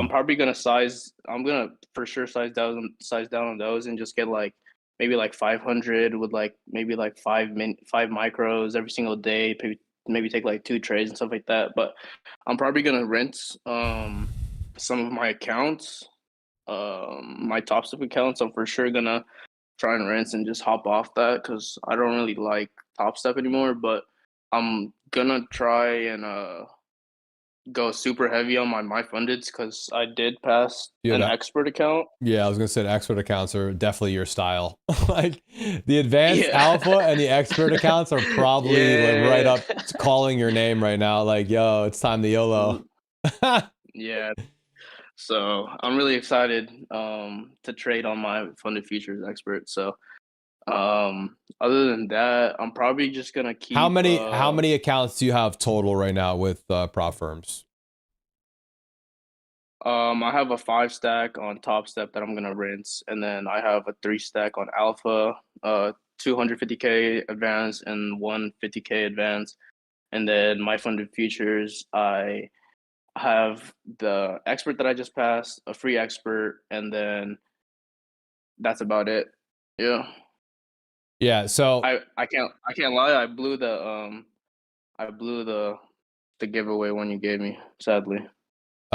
I'm gonna for sure size down on those and just get like maybe like 500 with like maybe like 5 micros every single day, maybe take like two trades and stuff like that. But I'm probably gonna rinse some of my accounts, my top step accounts. I'm for sure gonna try and rinse and just hop off that because I don't really like top step anymore. But I'm gonna try and go super heavy on my fundeds because I did pass Yeah, an that, expert account. yeah, I was gonna say the expert accounts are definitely your style. Like the advanced Yeah. alpha and the expert accounts are probably like right Yeah. up to calling your name right now. Like, yo, it's time to YOLO. Yeah. So I'm really excited to trade on my funded futures expert. So other than that, I'm probably just gonna keep How many accounts do you have total right now with prop firms? I have a 5 stack on Top Step that I'm gonna rinse, and then I have a 3 stack on Alpha, 250K advance and 150K advance. And then my funded futures, I have the expert that I just passed, a free expert, and then that's about it. Yeah. Yeah, so I can't lie, I blew the giveaway one you gave me, sadly.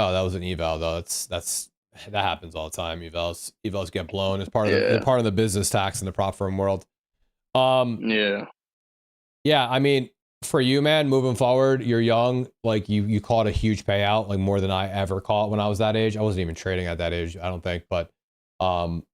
oh, that was an eval though. That's that happens all the time. Evals get blown. It's Yeah. part of the business tax in the prop firm world. Um, Yeah. yeah, I mean, for you, man, moving forward, you're young. Like you caught a huge payout, like more than I ever caught when I was that age. I wasn't even trading at that age, I don't think. But um,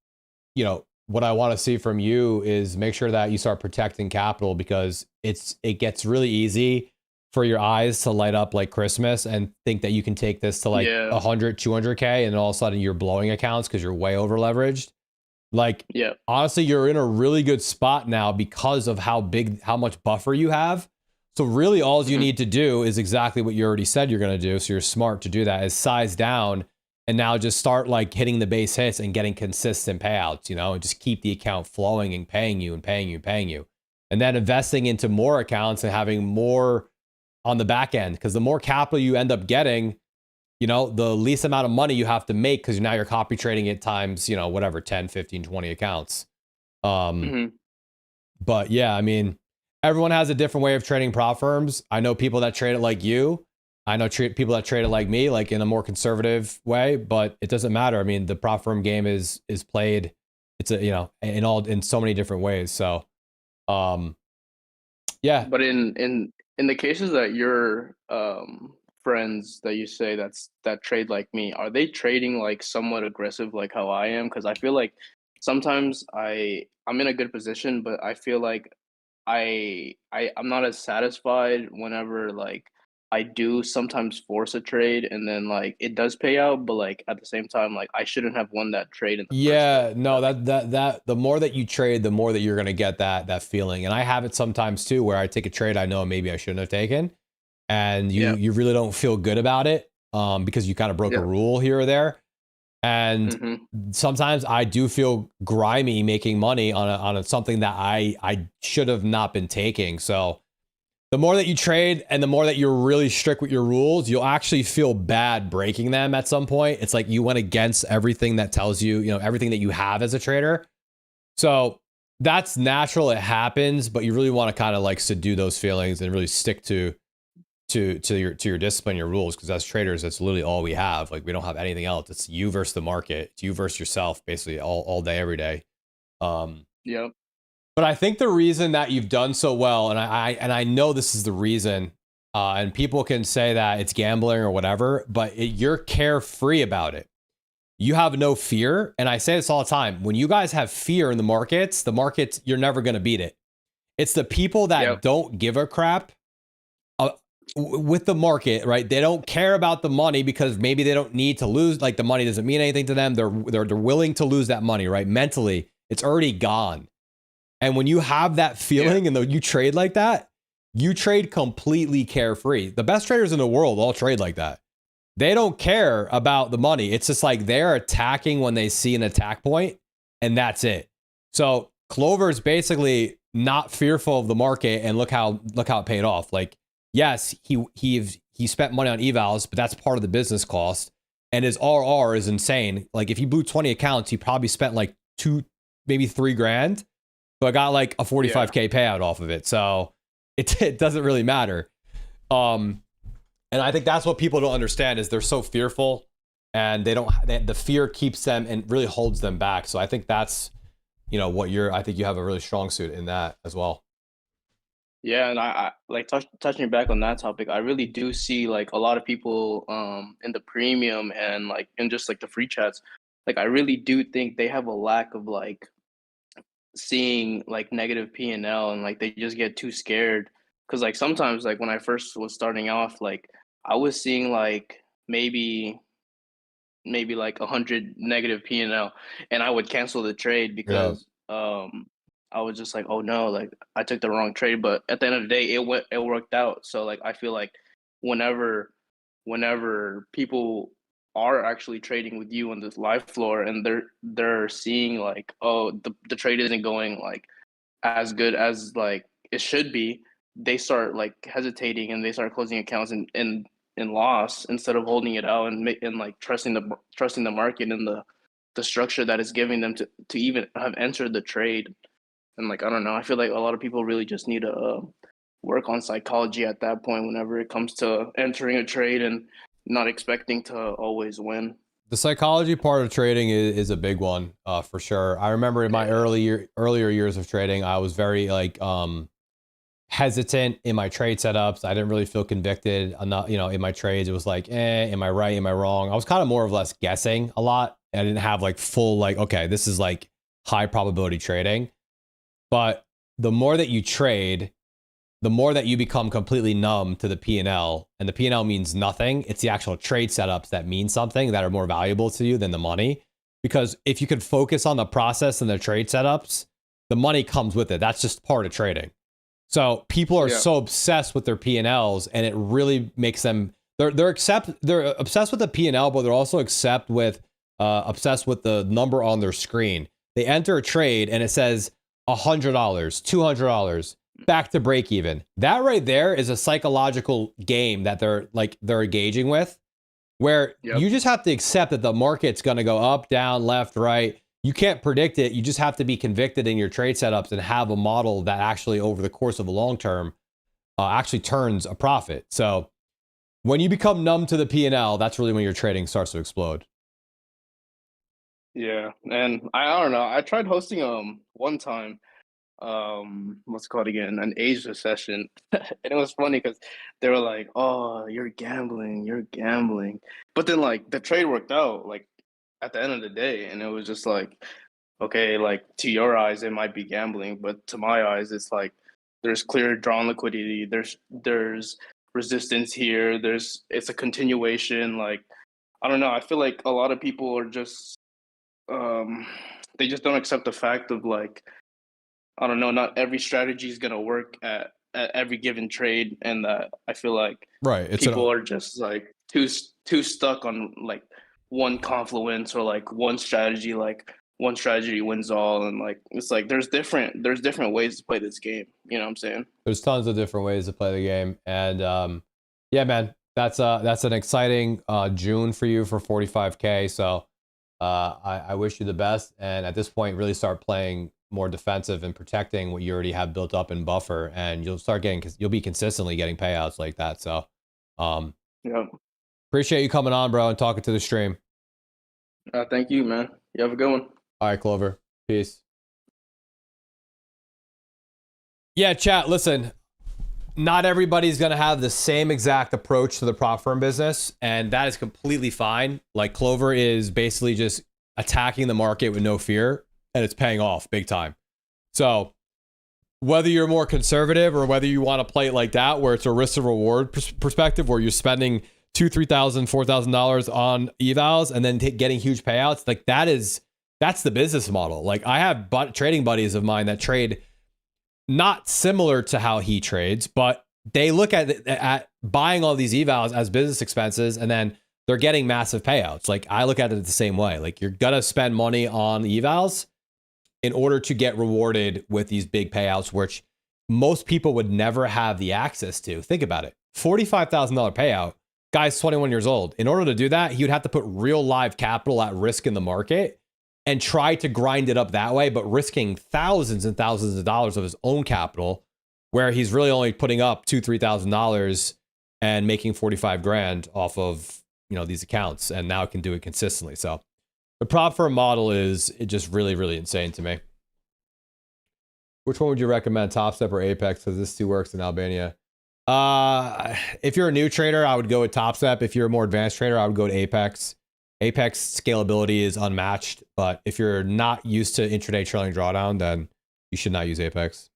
you know, what I want to see from you is make sure that you start protecting capital because it gets really easy for your eyes to light up like Christmas and think that you can take this to like Yeah. 100, 200K and all of a sudden you're blowing accounts because you're way over leveraged. Like, Yeah. honestly, you're in a really good spot now because of how much buffer you have. So really all you Mhm. need to do is exactly what you already said you're going to do. So you're smart to do that is size down and now just start like hitting the base hits and getting consistent payouts, you know, and just keep the account flowing and paying you and paying you and paying you. And then investing into more accounts and having more on the back end. Because the more capital you end up getting, you know, the least amount of money you have to make because now you're copy trading it times, you know, whatever, 10, 15, 20 accounts. Um, Mhm. but yeah, I mean, everyone has a different way of trading prop firms. I know people that trade it like you. I know people that trade it like me, like in a more conservative way, but it doesn't matter. I mean, the prop firm game is played. It's a, you know, in so many different ways. So, um, yeah, But in the cases that your friends that you say that trade like me, are they trading like somewhat aggressive like how I am? Because I feel like sometimes I'm in a good position, but I feel like I'm not as satisfied whenever like I do sometimes force a trade and then like it does pay out, but like at the same time, like I shouldn't have won that trade in the first place. yeah, If no, that makes that the more that you trade, the more that you're gonna get that feeling. And I have it sometimes too, where I take a trade I know maybe I shouldn't have taken, and Yeah. you really don't feel good about it, because you kind of broke a Yeah. rule here or there. And Mm-hmm. sometimes I do feel grimy making money on something that I should have not been taking. So the more that you trade and the more that you're really strict with your rules, you'll actually feel bad breaking them at some point. It's like you went against everything that tells you, you know, everything that you have as a trader. So that's natural. It happens, but you really want to kind of like subdue those feelings and really stick to your discipline, your rules, because as traders, that's literally all we have. Like we don't have anything else. It's you versus the market. It's you versus yourself, basically all day, every day. Um, Yep. but I think the reason that you've done so well, and I know this is the reason, and people can say that it's gambling or whatever, but you're carefree about it. You have no fear, and I say this all the time. When you guys have fear in the markets, you're never going to beat it. It's the people that Yep. don't give a crap uh, with the market, right? They don't care about the money because maybe they don't need to lose. Like the money doesn't mean anything to them. They're willing to lose that money, right? Mentally, it's already gone. And when you have that Yeah. feeling and you trade like that, you trade completely carefree. The best traders in the world all trade like that. They don't care about the money. It's just like they're attacking when they see an attack point, and that's it. So Clover is basically not fearful of the market, and look how it paid off. Like, yes, he spent money on evals, but that's part of the business cost. And his RR is insane. Like if he blew 20 accounts, he probably spent like two, maybe $3,000, but got like a Yeah. 45K payout off of it. So it doesn't really matter. Um, and I think that's what people don't understand is they're so fearful, and the fear keeps them and really holds them back. So I think that's, you know, I think you have a really strong suit in that as well. Yeah, and I like touching back on that topic, I really do see like a lot of people in the premium and like in just like the free chats. Like I really do think they have a lack of like seeing like negative P&L, and like they just get too scared. Cause like sometimes like when I first was starting off, like I was seeing like maybe like 100 negative P&L, and I would cancel the trade Yeah. because I was just like, oh no, like I took the wrong trade. But at the end of the day, it worked out. So like I feel like whenever whenever people are actually trading with you on this live floor and they're seeing like, oh, the trade isn't going like as good as like it should be, they start like hesitating and they start closing accounts in loss instead of holding it out and like trusting the market and the structure that is giving them to even have entered the trade. And like I don't know, I feel like a lot of people really just need to work on psychology at that point whenever it comes to entering a trade and not expecting to always win. The psychology part of trading is a big one, for sure. I remember in my Yeah. earlier years of trading, I was very like hesitant in my trade setups. I didn't really feel convicted enough, in my trades. It was like, am I right? Am I wrong? I was kind of more or less guessing a lot. I didn't have like full like, okay, this is like high probability trading. But the more that you trade, the more that you become completely numb to the P&L, and the P&L means nothing. It's the actual trade setups that mean something, that are more valuable to you than the money. Because if you could focus on the process and the trade setups, the money comes with it. That's just part of trading. So people are Yeah. so obsessed with their P&Ls, and it really makes them they're obsessed with the P&L, but they're also obsessed with the number on their screen. They enter a trade and it says $100, $200, back to break even. That right there is a psychological game that they're engaging with, where Yep. you just have to accept that the market's going to go up, down, left, right. You can't predict it. You just have to be convicted in your trade setups and have a model that actually, over the course of a long term, actually turns a profit. So when you become numb to the P&L, that's really when your trading starts to explode. Yeah. And I don't know. I tried hosting one time what's it called again, an Asia session. And it was funny because they were like, oh, you're gambling, but then like the trade worked out like at the end of the day, and it was just like, okay, like to your eyes it might be gambling, but to my eyes it's like there's clear drawn liquidity, there's resistance here, it's a continuation. Like I don't know, I feel like a lot of people are just um they just don't accept the fact of like, I don't know, not every strategy is gonna work at every given trade, and I feel like Right. people are just like too stuck on like one confluence or like one strategy wins all, and like it's like there's different ways to play this game. You know what I'm saying? There's tons of different ways to play the game, and yeah, man, that's an exciting June for you for 45K. So I wish you the best, and at this point, really start playing more defensive and protecting what you already have built up in buffer, and you'll be consistently getting payouts like that. So um, Yeah. appreciate you coming on, bro, and talking to the stream. Thank you, man. You have a good one. All right, Clover, peace. Yeah, chat. Listen, not everybody's going to have the same exact approach to the prop firm business, and that is completely fine. Like Clover is basically just attacking the market with no fear, and it's paying off big time. So whether you're more conservative or whether you want to play it like that, where it's a risk to reward perspective, where you're spending $2,000, $3,000, $4,000 on evals and then getting huge payouts, like that's the business model. Like I have trading buddies of mine that trade not similar to how he trades, but they look at buying all these evals as business expenses, and then they're getting massive payouts. Like I look at it the same way. Like you're gonna spend money on evals in order to get rewarded with these big payouts, which most people would never have the access to. Think about it. $45,000 payout. Guy's 21 years old. In order to do that, he would have to put real live capital at risk in the market and try to grind it up that way, but risking thousands and thousands of dollars of his own capital, where he's really only putting up $2,000, $3,000 and making 45 grand off of these accounts, and now can do it consistently. So the prop firm model is just really, really insane to me. Which one would you recommend, Top Step or Apex? Because this too works in Albania. If you're a new trader, I would go with Top Step. If you're a more advanced trader, I would go to Apex. Apex scalability is unmatched, but if you're not used to intraday trailing drawdown, then you should not use Apex.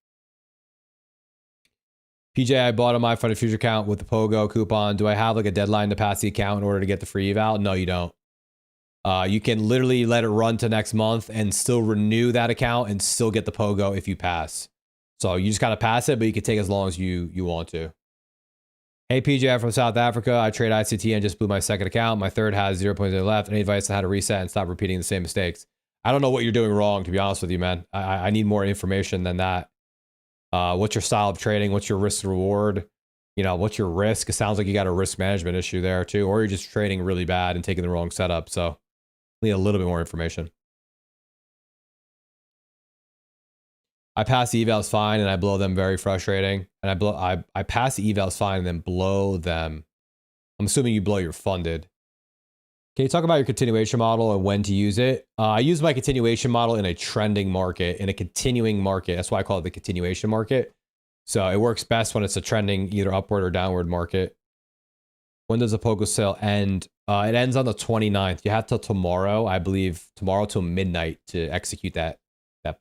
PJ, I bought a My Funded Future account with the Pogo coupon. Do I have like a deadline to pass the account in order to get the free eval? No, you don't. You can literally let it run to next month and still renew that account and still get the Pogo if you pass. So you just got to pass it, but you can take as long as you want to. Hey, PJ, I'm from South Africa. I trade ICT and just blew my second account. My third has 0.0 left. Any advice on how to reset and stop repeating the same mistakes? I don't know what you're doing wrong, to be honest with you, man. I need more information than that. What's your style of trading? What's your risk reward? You know, what's your risk? It sounds like you got a risk management issue there too, or you're just trading really bad and taking the wrong setup. So need a little bit more information. I pass the evals fine and I blow them, very frustrating. And I pass the evals fine and then blow them. I'm assuming you blow your funded. Can you talk about your continuation model and when to use it? I use my continuation model in a trending market, in a continuing market. That's why I call it the continuation market. So it works best when it's a trending either upward or downward market. When does the Pogo sale end? It ends on the 29th. You have till tomorrow, I believe, tomorrow till midnight to execute that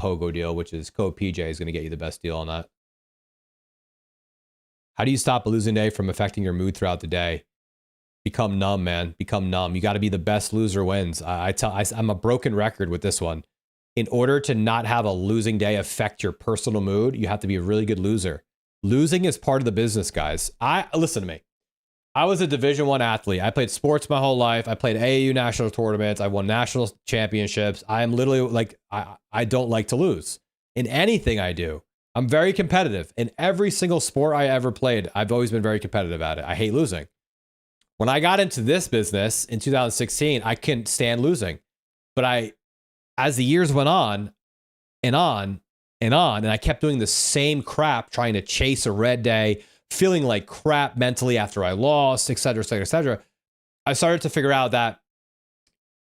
Pogo deal, which is code PJ is going to get you the best deal on that. How do you stop a losing day from affecting your mood throughout the day? Become numb, man. Become numb. You got to be the best loser wins. I'm a broken record with this one. In order to not have a losing day affect your personal mood, you have to be a really good loser. Losing is part of the business, guys. Listen to me. I was a Division I athlete. I played sports my whole life. I played AAU national tournaments. I won national championships. I am literally like, I don't like to lose in anything I do. I'm very competitive in every single sport I ever played. I've always been very competitive at it. I hate losing. When I got into this business in 2016, I couldn't stand losing. But as the years went on and on and on, and I kept doing the same crap, trying to chase a red day, feeling like crap mentally after I lost, et cetera, et cetera, et cetera. I started to figure out that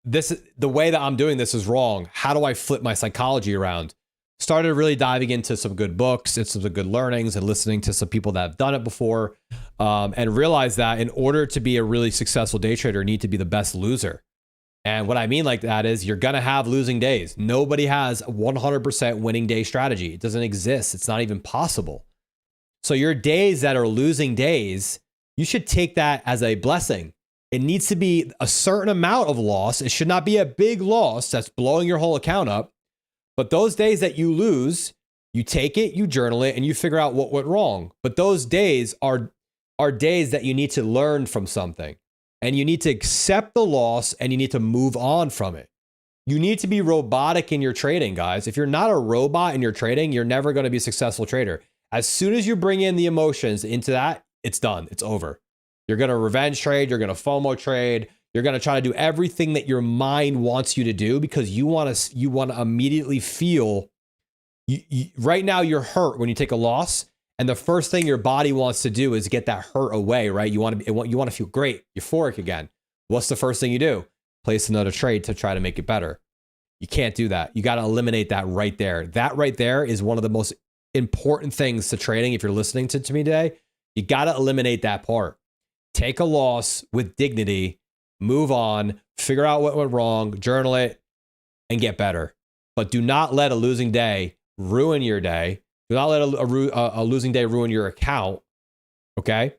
the way that I'm doing this is wrong. How do I flip my psychology around? Started really diving into some good books and some good learnings and listening to some people that have done it before, and realized that in order to be a really successful day trader, you need to be the best loser. And what I mean like that is you're going to have losing days. Nobody has a 100% winning day strategy. It doesn't exist. It's not even possible. So your days that are losing days, you should take that as a blessing. It needs to be a certain amount of loss. It should not be a big loss that's blowing your whole account up. But those days that you lose, you take it, you journal it, and you figure out what went wrong. But those days are days that you need to learn from something. And you need to accept the loss and you need to move on from it. You need to be robotic in your trading, guys. If you're not a robot in your trading, you're never going to be a successful trader. As soon as you bring in the emotions into that, it's done. It's over. You're going to revenge trade. You're going to FOMO trade. You're going to try to do everything that your mind wants you to do because you want to immediately feel right now you're hurt when you take a loss. And the first thing your body wants to do is get that hurt away, right? You want to feel great, euphoric again. What's the first thing you do? Place another trade to try to make it better. You can't do that. You got to eliminate that right there. That right there is one of the most important things to trading. If you're listening to me today, you got to eliminate that part. Take a loss with dignity, move on, figure out what went wrong, journal it, and get better. But do not let a losing day ruin your day. Do not let a losing day ruin your account. Okay.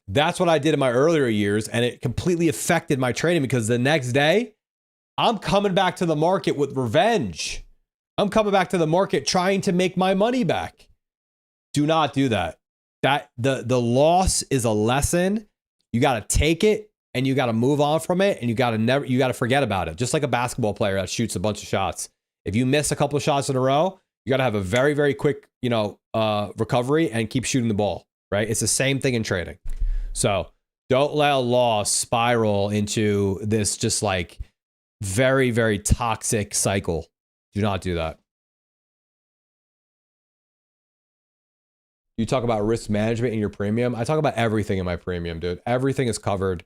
That's what I did in my earlier years. And it completely affected my trading because the next day I'm coming back to the market with revenge. I'm coming back to the market trying to make my money back. Do not do that. The loss is a lesson. You got to take it and you got to move on from it. And you got to forget about it. Just like a basketball player that shoots a bunch of shots. If you miss a couple of shots in a row, you got to have a very, very quick, recovery and keep shooting the ball, right? It's the same thing in trading. So don't let a loss spiral into this just like very, very toxic cycle. Do not do that. You talk about risk management in your premium. I talk about everything in my premium, dude. Everything is covered.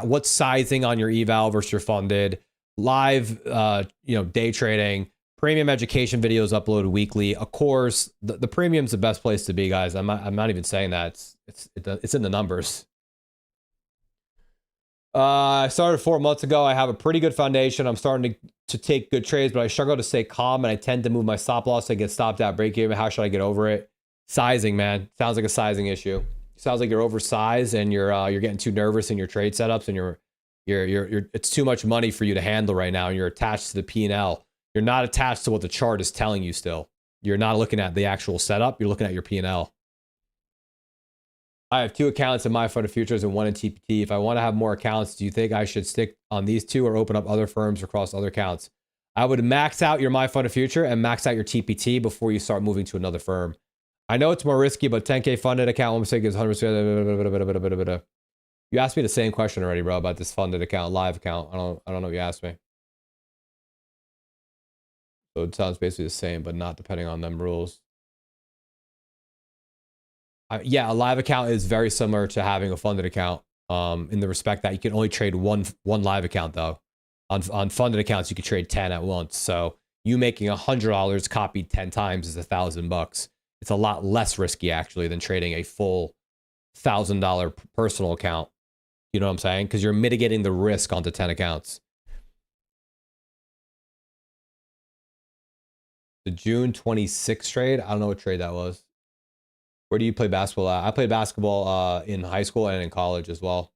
What's sizing on your eval versus your funded, live, day trading, Premium education videos uploaded weekly. Of course, the premium's the best place to be, guys. I'm not even saying that. It's in the numbers. I started 4 months ago. I have a pretty good foundation. I'm starting to take good trades, but I struggle to stay calm, and I tend to move my stop loss. I get stopped at break even. How should I get over it? Sizing, man. Sounds like a sizing issue. Sounds like you're oversized and you're getting too nervous in your trade setups, and you're it's too much money for you to handle right now, and you're attached to the P&L. You're not attached to what the chart is telling you still. You're not looking at the actual setup. You're looking at your P&L. I have 2 accounts in MyFund Futures and 1 in TPT. If I want to have more accounts, do you think I should stick on these 2 or open up other firms across other accounts? I would max out your MyFund Future and max out your TPT before you start moving to another firm. I know it's more risky, but 10K funded account, one mistake is 100%. You asked me the same question already, bro, about this funded account, live account. I don't know what you asked me. So it sounds basically the same, but not depending on them rules. Yeah, a live account is very similar to having a funded account, in the respect that you can only trade one live account though. On funded accounts, you can trade 10 at once. So you making $100 copied 10 times is $1,000. It's a lot less risky actually than trading a full $1,000 personal account. You know what I'm saying? Because you're mitigating the risk onto 10 accounts. The June 26th trade, I don't know what trade that was. Where do you play basketball at? I played basketball in high school and in college as well.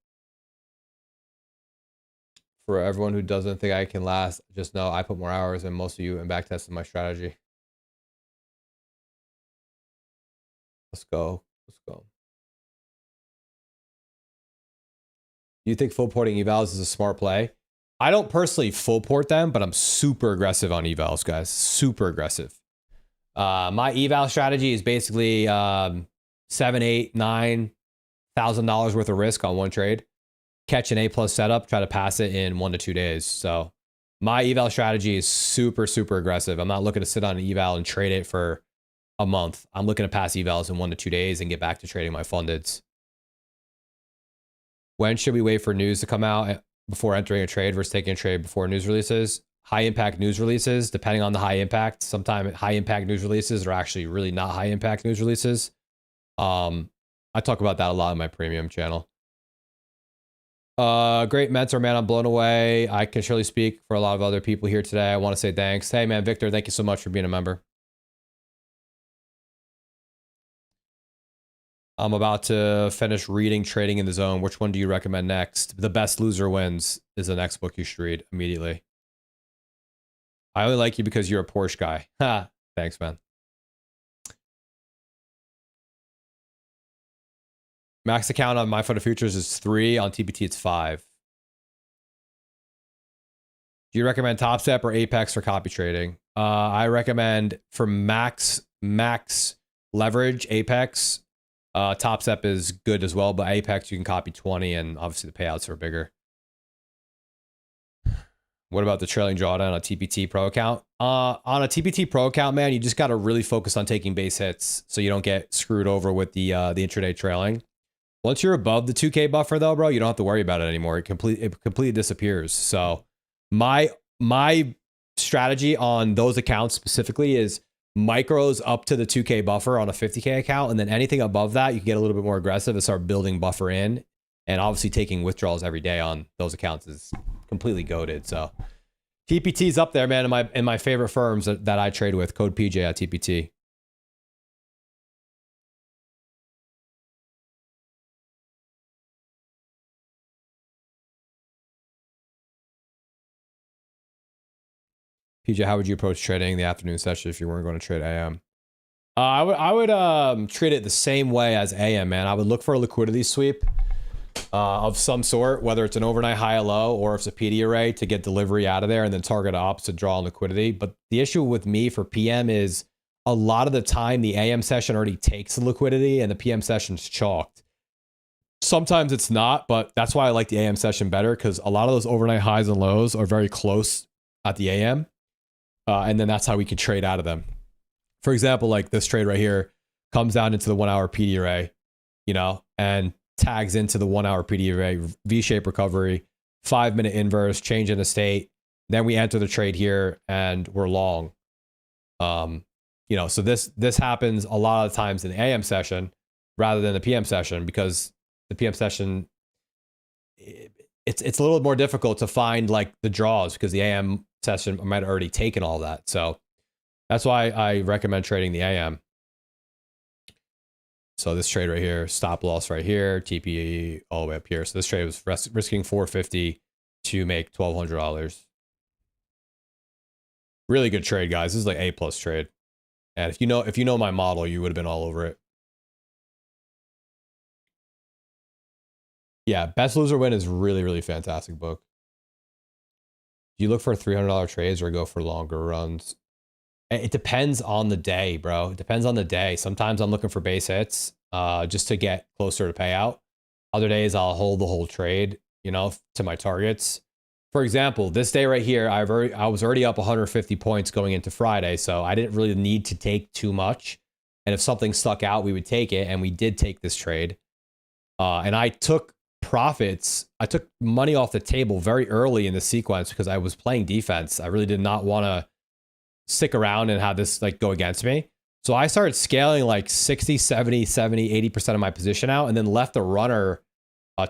For everyone who doesn't think I can last, just know I put more hours than most of you and back tested my strategy. Let's go. Let's go. Do you think full porting evals is a smart play? I don't personally full port them, but I'm super aggressive on evals, guys. Super aggressive. My eval strategy is basically $7,000, $8,000, $9,000 worth of risk on one trade. Catch an A+ setup, try to pass it in 1 to 2 days. So my eval strategy is super, super aggressive. I'm not looking to sit on an eval and trade it for a month. I'm looking to pass evals in 1 to 2 days and get back to trading my fundeds. When should we wait for news to come out before entering a trade versus taking a trade before news releases? High impact news releases, depending on the high impact. Sometimes high impact news releases are actually really not high impact news releases. I talk about that a lot on my premium channel. Great mentor, man. I'm blown away. I can surely speak for a lot of other people here today. I want to say thanks. Hey, man, Victor, thank you so much for being a member. I'm about to finish reading Trading in the Zone. Which one do you recommend next? The Best Loser Wins is the next book you should read immediately. I only like you because you're a Porsche guy. Ha! Thanks, man. Max account on MyFund Futures is 3. On TPT, it's 5. Do you recommend Top Step or Apex for copy trading? I recommend for max leverage, Apex. Top Step is good as well, but Apex you can copy 20, and obviously the payouts are bigger. What about the trailing drawdown on a TPT Pro account? On a TPT Pro account, man, you just got to really focus on taking base hits so you don't get screwed over with the intraday trailing. Once you're above the 2K buffer, though, bro, you don't have to worry about it anymore. It completely disappears. So my strategy on those accounts specifically is micros up to the 2K buffer on a 50K account, and then anything above that, you can get a little bit more aggressive and start building buffer in. And obviously taking withdrawals every day on those accounts is completely goated. So TPT's up there, man, in my favorite firms that I trade with. Code PJ at TPT. PJ, how would you approach trading the afternoon session if you weren't going to trade AM? I would treat it the same way as AM, man. I would look for a liquidity sweep of some sort, whether it's an overnight high or low, or if it's a PD array to get delivery out of there, and then target ops to draw on liquidity. But the issue with me for PM is a lot of the time the AM session already takes the liquidity and the PM session's chalked. Sometimes it's not, but that's why I like the AM session better, because a lot of those overnight highs and lows are very close at the AM. And then that's how we can trade out of them. For example, like this trade right here comes down into the 1 hour PD array, you know, and tags into the 1 hour PD array, V-shape recovery, 5 minute inverse, change in the state. Then we enter the trade here and we're long. You know, so this happens a lot of times in the AM session rather than the PM session, because the PM session, it's a little more difficult to find like the draws, because the AM session might have already taken all that. So that's why I recommend trading the AM. So this trade right here, stop loss right here, TP all the way up here. So this trade was risking 450 to make $1,200. Really good trade, guys. This is like A+ trade. And if you know my model, you would have been all over it. Yeah, Best Loser Win is really, really fantastic book. Do you look for $300 trades or go for longer runs? It depends on the day, bro. It depends on the day. Sometimes I'm looking for base hits just to get closer to payout. Other days I'll hold the whole trade, you know, to my targets. For example, this day right here, I was already up 150 points going into Friday, so I didn't really need to take too much. And if something stuck out, we would take it, and we did take this trade. And I took profits. I took money off the table very early in the sequence because I was playing defense. I really did not want to stick around and have this like go against me. So I started scaling like 60, 70, 80% of my position out, and then left a runner,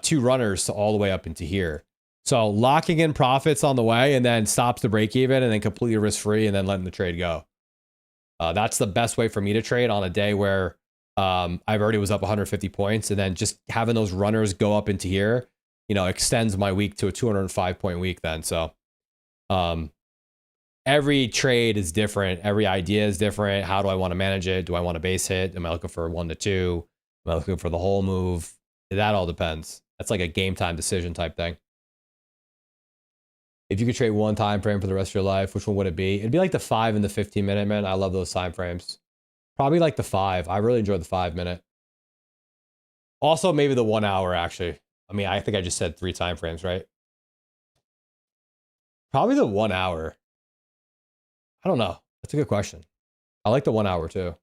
2 runners to all the way up into here. So locking in profits on the way, and then stops to break even, and then completely risk free, and then letting the trade go. That's the best way for me to trade on a day where I've already was up 150 points, and then just having those runners go up into here, you know, extends my week to a 205 point week then. So every trade is different. Every idea is different. How do I want to manage it? Do I want a base hit? Am I looking for 1 to 2? Am I looking for the whole move? That all depends. That's like a game time decision type thing. If you could trade one time frame for the rest of your life, which one would it be? It'd be like the 5 and the 15 minute, man. I love those time frames. Probably like the 5. I really enjoy the 5 minute. Also, maybe the 1 hour, actually. I mean, I think I just said 3 time frames, right? Probably the 1 hour. I don't know. That's a good question. I like the 1 hour too.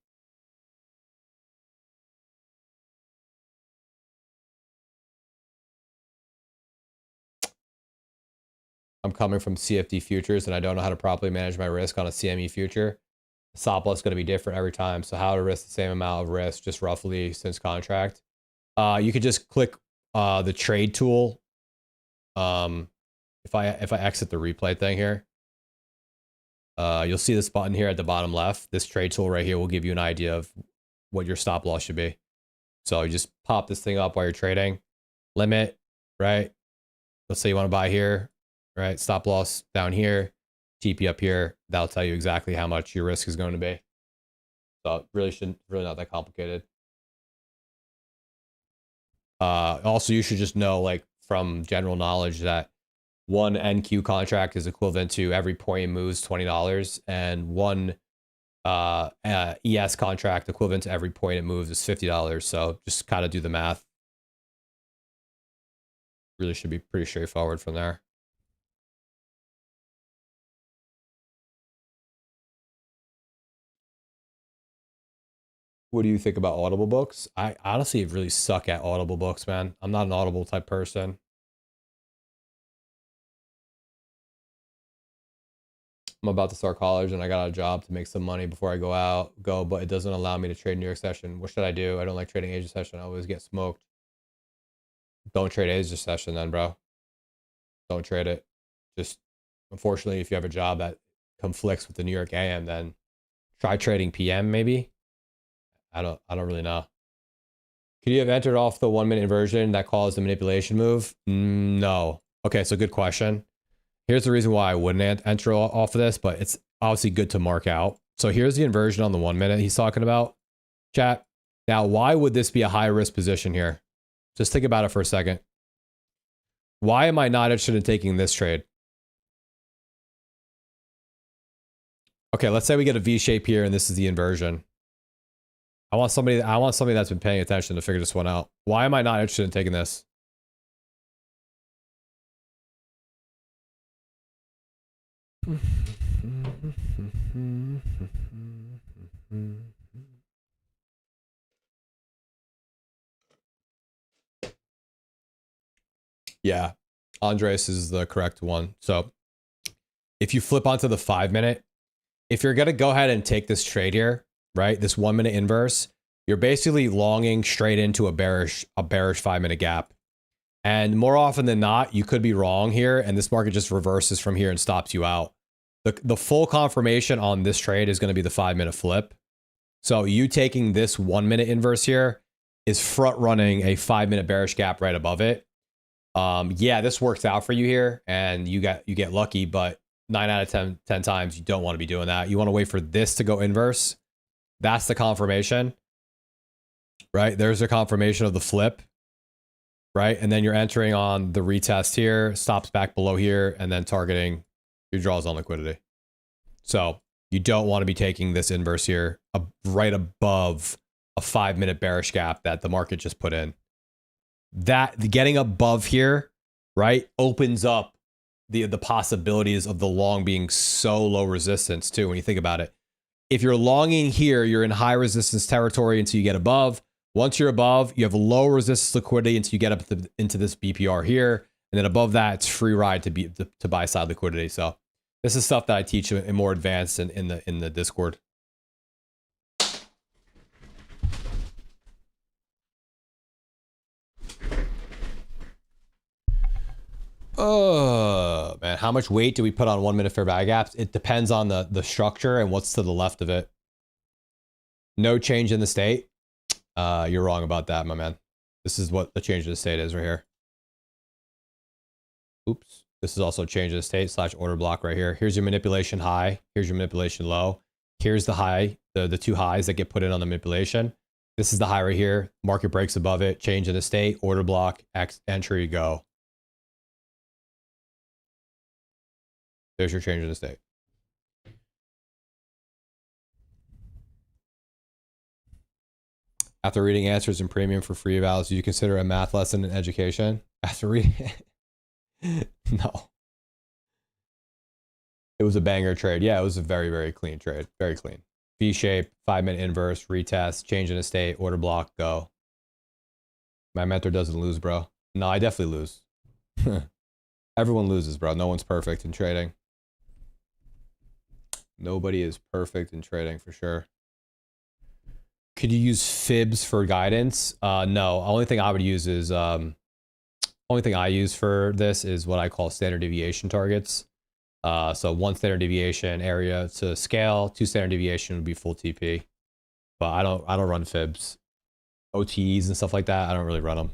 I'm coming from CFD futures, and I don't know how to properly manage my risk on a CME future. Stop loss is going to be different every time. So how to risk the same amount of risk, just roughly since contract. You could just click the trade tool. If I exit the replay thing here, you'll see this button here at the bottom left. This trade tool right here will give you an idea of what your stop loss should be. So you just pop this thing up while you're trading. Limit, right? Let's say you want to buy here, right? Stop loss down here, TP up here. That'll tell you exactly how much your risk is going to be. So it really not that complicated. Also, you should just know, like, from general knowledge, that one NQ contract is equivalent to every point it moves $20, and one ES contract equivalent to every point it moves is $50. So just kind of do the math. Really should be pretty straightforward from there. What do you think about Audible books? I honestly really suck at Audible books, man. I'm not an Audible type person. I'm about to start college, and I got a job to make some money before I go, but it doesn't allow me to trade New York session. What should I do? I don't like trading Asia session. I always get smoked. Don't trade Asia session then, bro. Don't trade it. Just, unfortunately, if you have a job that conflicts with the New York AM, then try trading PM maybe. I don't really know. Could you have entered off the 1 minute inversion that caused the manipulation move? No. Okay, so good question. Here's the reason why I wouldn't enter off of this, but it's obviously good to mark out. So here's the inversion on the 1 minute he's talking about, chat. Now, why would this be a high risk position here? Just think about it for a second. Why am I not interested in taking this trade? Okay, let's say we get a V shape here, and this is the inversion. I want somebody that's been paying attention to figure this one out. Why am I not interested in taking this? Yeah, Andres is the correct one. So if you flip onto the 5 minute, if you're going to go ahead and take this trade here, right? This 1 minute inverse, you're basically longing straight into a bearish 5 minute gap. And more often than not, you could be wrong here, and this market just reverses from here and stops you out. The full confirmation on this trade is going to be the 5 minute flip. So you taking this 1 minute inverse here is front running a 5 minute bearish gap right above it. Yeah, this works out for you here, and you get lucky, but 9 out of 10 times you don't want to be doing that. You want to wait for this to go inverse. That's the confirmation, right? There's a confirmation of the flip. Right, and then you're entering on the retest here, stops back below here, and then targeting your draws on liquidity. So you don't want to be taking this inverse here right above a 5 minute bearish gap that the market just put in. That getting above here, right, opens up the possibilities of the long being so low resistance too. When you think about it, if you're longing here, you're in high resistance territory until you get above. Once you're above, you have low resistance liquidity until you get up into this BPR here. And then above that, it's free ride to buy side liquidity. So this is stuff that I teach in more advanced in the Discord. Oh, man. How much weight do we put on 1 minute fair value gaps? It depends on the structure and what's to the left of it. No change in the state. You're wrong about that, my man. This is what the change of the state is right here. Oops. This is also change of the state / order block right here. Here's your manipulation high. Here's your manipulation low. Here's the high, the two highs that get put in on the manipulation. This is the high right here. Market breaks above it. Change in the state, order block, X entry, go. There's your change in the state. After reading answers in premium for free evals, do you consider a math lesson in education? After reading no. It was a banger trade. Yeah, it was a very, very clean trade. Very clean. V shape, 5 minute inverse, retest, change in a state, order block, go. My mentor doesn't lose, bro. No, I definitely lose. Everyone loses, bro. No one's perfect in trading. Nobody is perfect in trading for sure. Could you use fibs for guidance? No. Only thing I would use is only thing I use for this is what I call standard deviation targets. So 1 standard deviation area to scale, 2 standard deviation would be full TP. But I don't run fibs. OTEs and stuff like that, I don't really run them.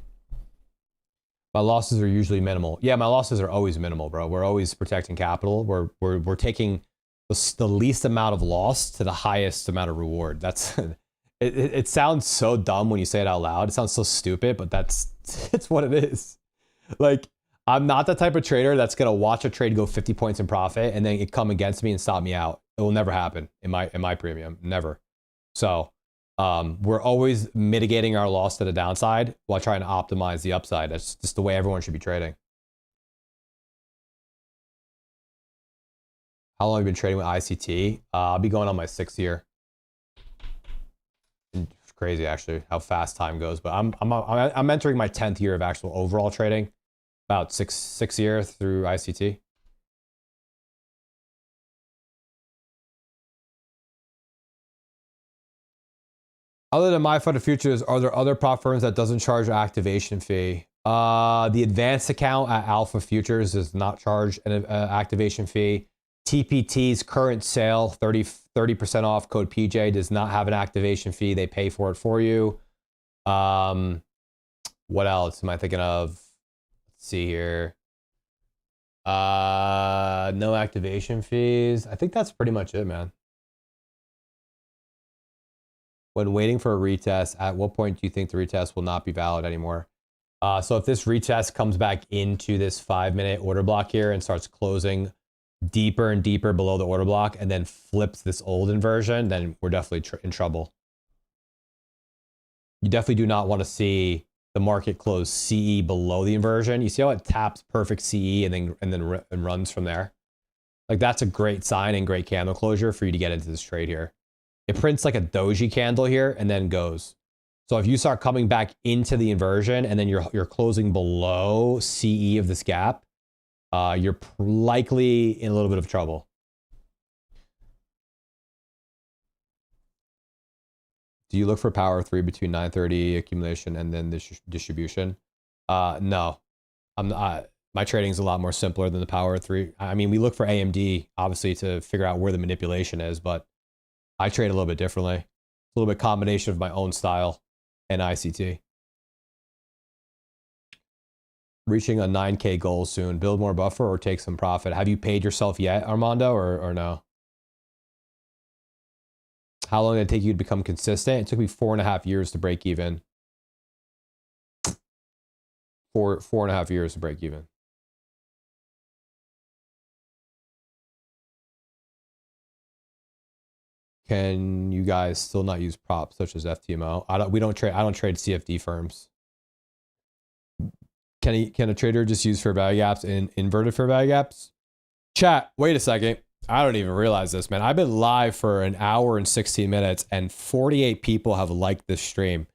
My losses are usually minimal. Yeah, my losses are always minimal, bro. We're always protecting capital. We're taking the least amount of loss to the highest amount of reward. That's it sounds so dumb when you say it out loud. It sounds so stupid, but it's what it is. Like, I'm not the type of trader that's gonna watch a trade go 50 points in profit and then it come against me and stop me out. It will never happen in my premium, never. So we're always mitigating our loss to the downside while trying to optimize the upside. That's just the way everyone should be trading. How long have you been trading with ICT? I'll be going on my 6th year. It's crazy actually how fast time goes, but I'm entering my 10th year of actual overall trading. About six years through ICT. Other than MyFund Futures, are there other prop firms that doesn't charge an activation fee? The advanced account at Alpha Futures does not charge an activation fee. TPT's current sale, 30% off code PJ, does not have an activation fee. They pay for it for you. What else am I thinking of? Let's see here. No activation fees. I think that's pretty much it, man. When waiting for a retest, at what point do you think the retest will not be valid anymore? So if this retest comes back into this 5-minute order block here and starts closing deeper and deeper below the order block and then flips this old inversion, then we're definitely in trouble. You definitely do not want to see the market close CE below the inversion. You see how it taps perfect CE and then runs from there? Like, that's a great sign and great candle closure for you to get into this trade here. It prints like a doji candle here and then goes. So if you start coming back into the inversion and then you're closing below CE of this gap, you're likely in a little bit of trouble. Do you look for power 3 between 930 accumulation and then distribution? No, I'm not. My trading is a lot more simpler than the power 3. I mean, we look for AMD obviously to figure out where the manipulation is, but I trade a little bit differently. A little bit combination of my own style and ICT. Reaching a 9K goal soon. Build more buffer or take some profit. Have you paid yourself yet, Armando, or no? How long did it take you to become consistent? It took me 4.5 years to break even. 4.5 years to break even. Can you guys still not use props such as FTMO? I don't trade CFD firms. Can a trader just use fair value gaps in inverted fair value gaps? Chat, wait a second. I don't even realize this, man. I've been live for an hour and 16 minutes and 48 people have liked this stream.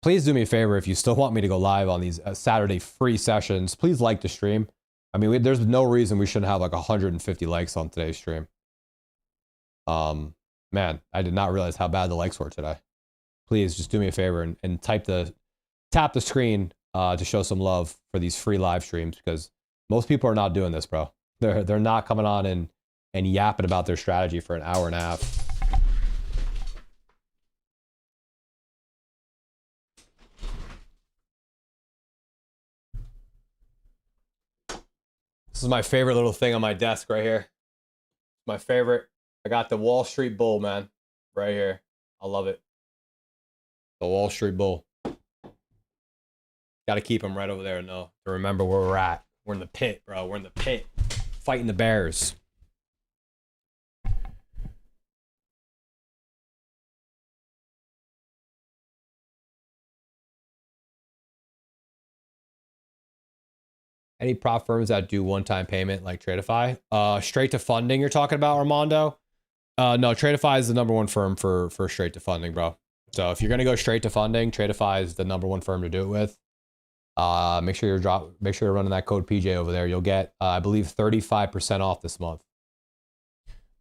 Please do me a favor if you still want me to go live on these Saturday free sessions. Please like the stream. I mean, there's no reason we shouldn't have like 150 likes on today's stream. Man, I did not realize how bad the likes were today. Please just do me a favor and tap the screen to show some love for these free live streams, because most people are not doing this, bro. They're not coming on and yapping about their strategy for an hour and a half. This is my favorite little thing on my desk right here. My favorite. I got the Wall Street Bull, man, right here. I love it. The Wall Street Bull. Got to keep him right over there, no, to remember where we're at. We're in the pit, bro. We're in the pit, fighting the bears. Any prop firms that do one-time payment like Tradeify? Straight to funding you're talking about, Armando? No, Tradeify is the #1 firm for straight to funding, bro. So if you're gonna go straight to funding, Tradeify is the #1 firm to do it with. Make sure you're running that code PJ over there. You'll get, I believe, 35% off this month.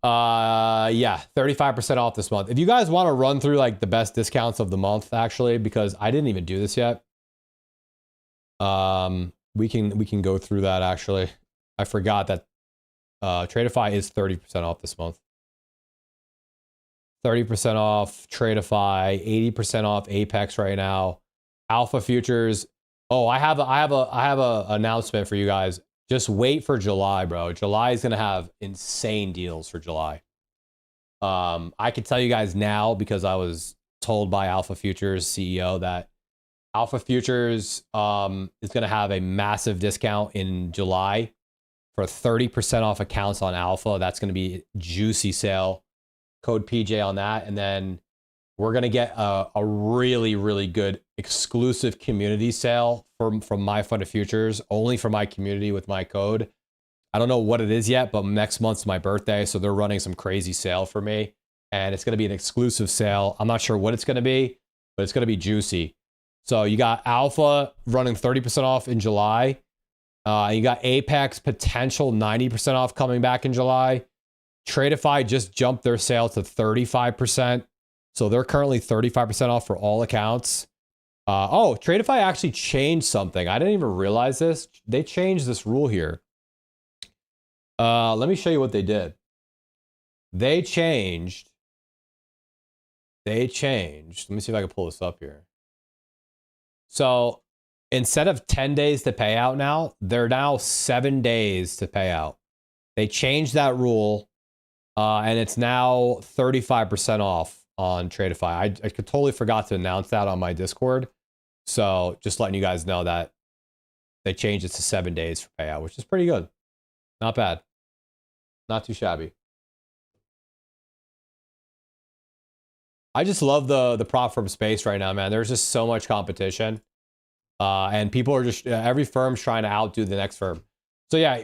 Yeah, 35% off this month. If you guys want to run through like the best discounts of the month, actually, because I didn't even do this yet. We can go through that actually. I forgot that Tradeify is 30% off this month. 30% off Tradeify, 80% off Apex right now. Alpha futures. Oh, I have a announcement for you guys. Just wait for July, bro. July is gonna have insane deals for July. I can tell you guys now because I was told by Alpha Futures CEO that Alpha Futures is gonna have a massive discount in July for 30% off accounts on Alpha. That's gonna be juicy sale. Code PJ on that, and then we're gonna get a really, really good exclusive community sale from My Fund of Futures, only for my community with my code. I don't know what it is yet, but next month's my birthday, so they're running some crazy sale for me, and it's gonna be an exclusive sale. I'm not sure what it's gonna be, but it's gonna be juicy. So you got Alpha running 30% off in July. You got Apex potential 90% off coming back in July. Tradeify just jumped their sale to 35%. So they're currently 35% off for all accounts. Oh, Tradeify actually changed something. I didn't even realize this. They changed this rule here. Let me show you what they did. They changed. Let me see if I can pull this up here. So instead of 10 days to pay out now, they're now 7 days to pay out. They changed that rule. And it's now 35% off on Tradeify. I totally forgot to announce that on my Discord. So just letting you guys know that they changed it to 7 days for payout, which is pretty good. Not bad. Not too shabby. I just love the prop firm space right now, man. There's just so much competition. And people are just, every firm's trying to outdo the next firm. So yeah,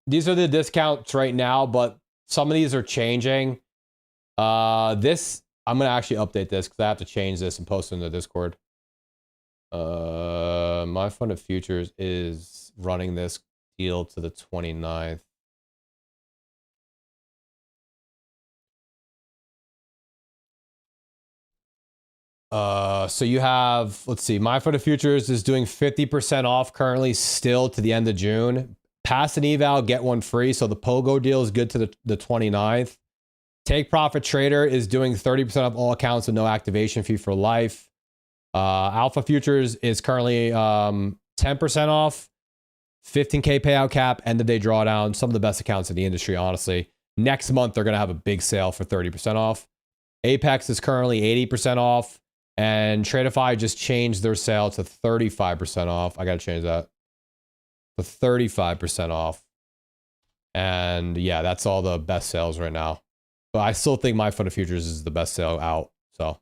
these are the discounts right now, but some of these are changing. I'm gonna actually update this because I have to change this and post it in the Discord. My Fund of Futures is running this deal to the 29th. So you have, let's see, My Fund of Futures is doing 50% off currently still to the end of June. Pass an eval, get one free. So the Pogo deal is good to the 29th. Take Profit Trader is doing 30% off all accounts with no activation fee for life. Alpha Futures is currently 10% off, 15K payout cap, end of day drawdown. Some of the best accounts in the industry, honestly. Next month, they're going to have a big sale for 30% off. Apex is currently 80% off. And Tradeify just changed their sale to 35% off. I got to change that to 35% off. And yeah, that's all the best sales right now. But I still think My Fund of Futures is the best sale out. So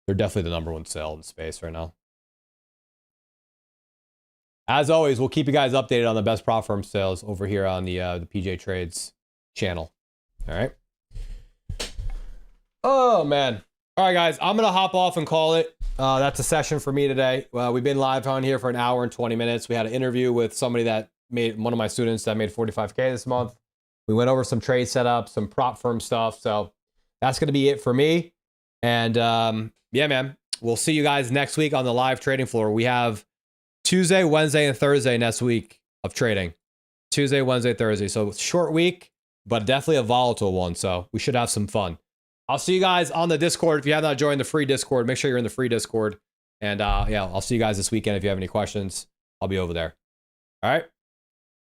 they're definitely the number one sale in space right now. As always, we'll keep you guys updated on the best prop firm sales over here on the PJ Trades channel. All right. Oh, man. All right, guys, I'm going to hop off and call it. That's a session for me today. We've been live on here for an hour and 20 minutes. We had an interview with somebody that made, one of my students that made 45K this month. We went over some trade setup, some prop firm stuff. So that's going to be it for me. And yeah, man, we'll see you guys next week on the live trading floor. We have Tuesday, Wednesday, and Thursday next week of trading. Tuesday, Wednesday, Thursday. So short week, but definitely a volatile one. So we should have some fun. I'll see you guys on the Discord. If you have not joined the free Discord, make sure you're in the free Discord. And yeah, I'll see you guys this weekend. If you have any questions, I'll be over there. All right.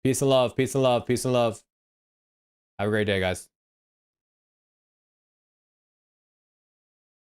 Peace and love. Peace and love. Peace and love. Have a great day, guys.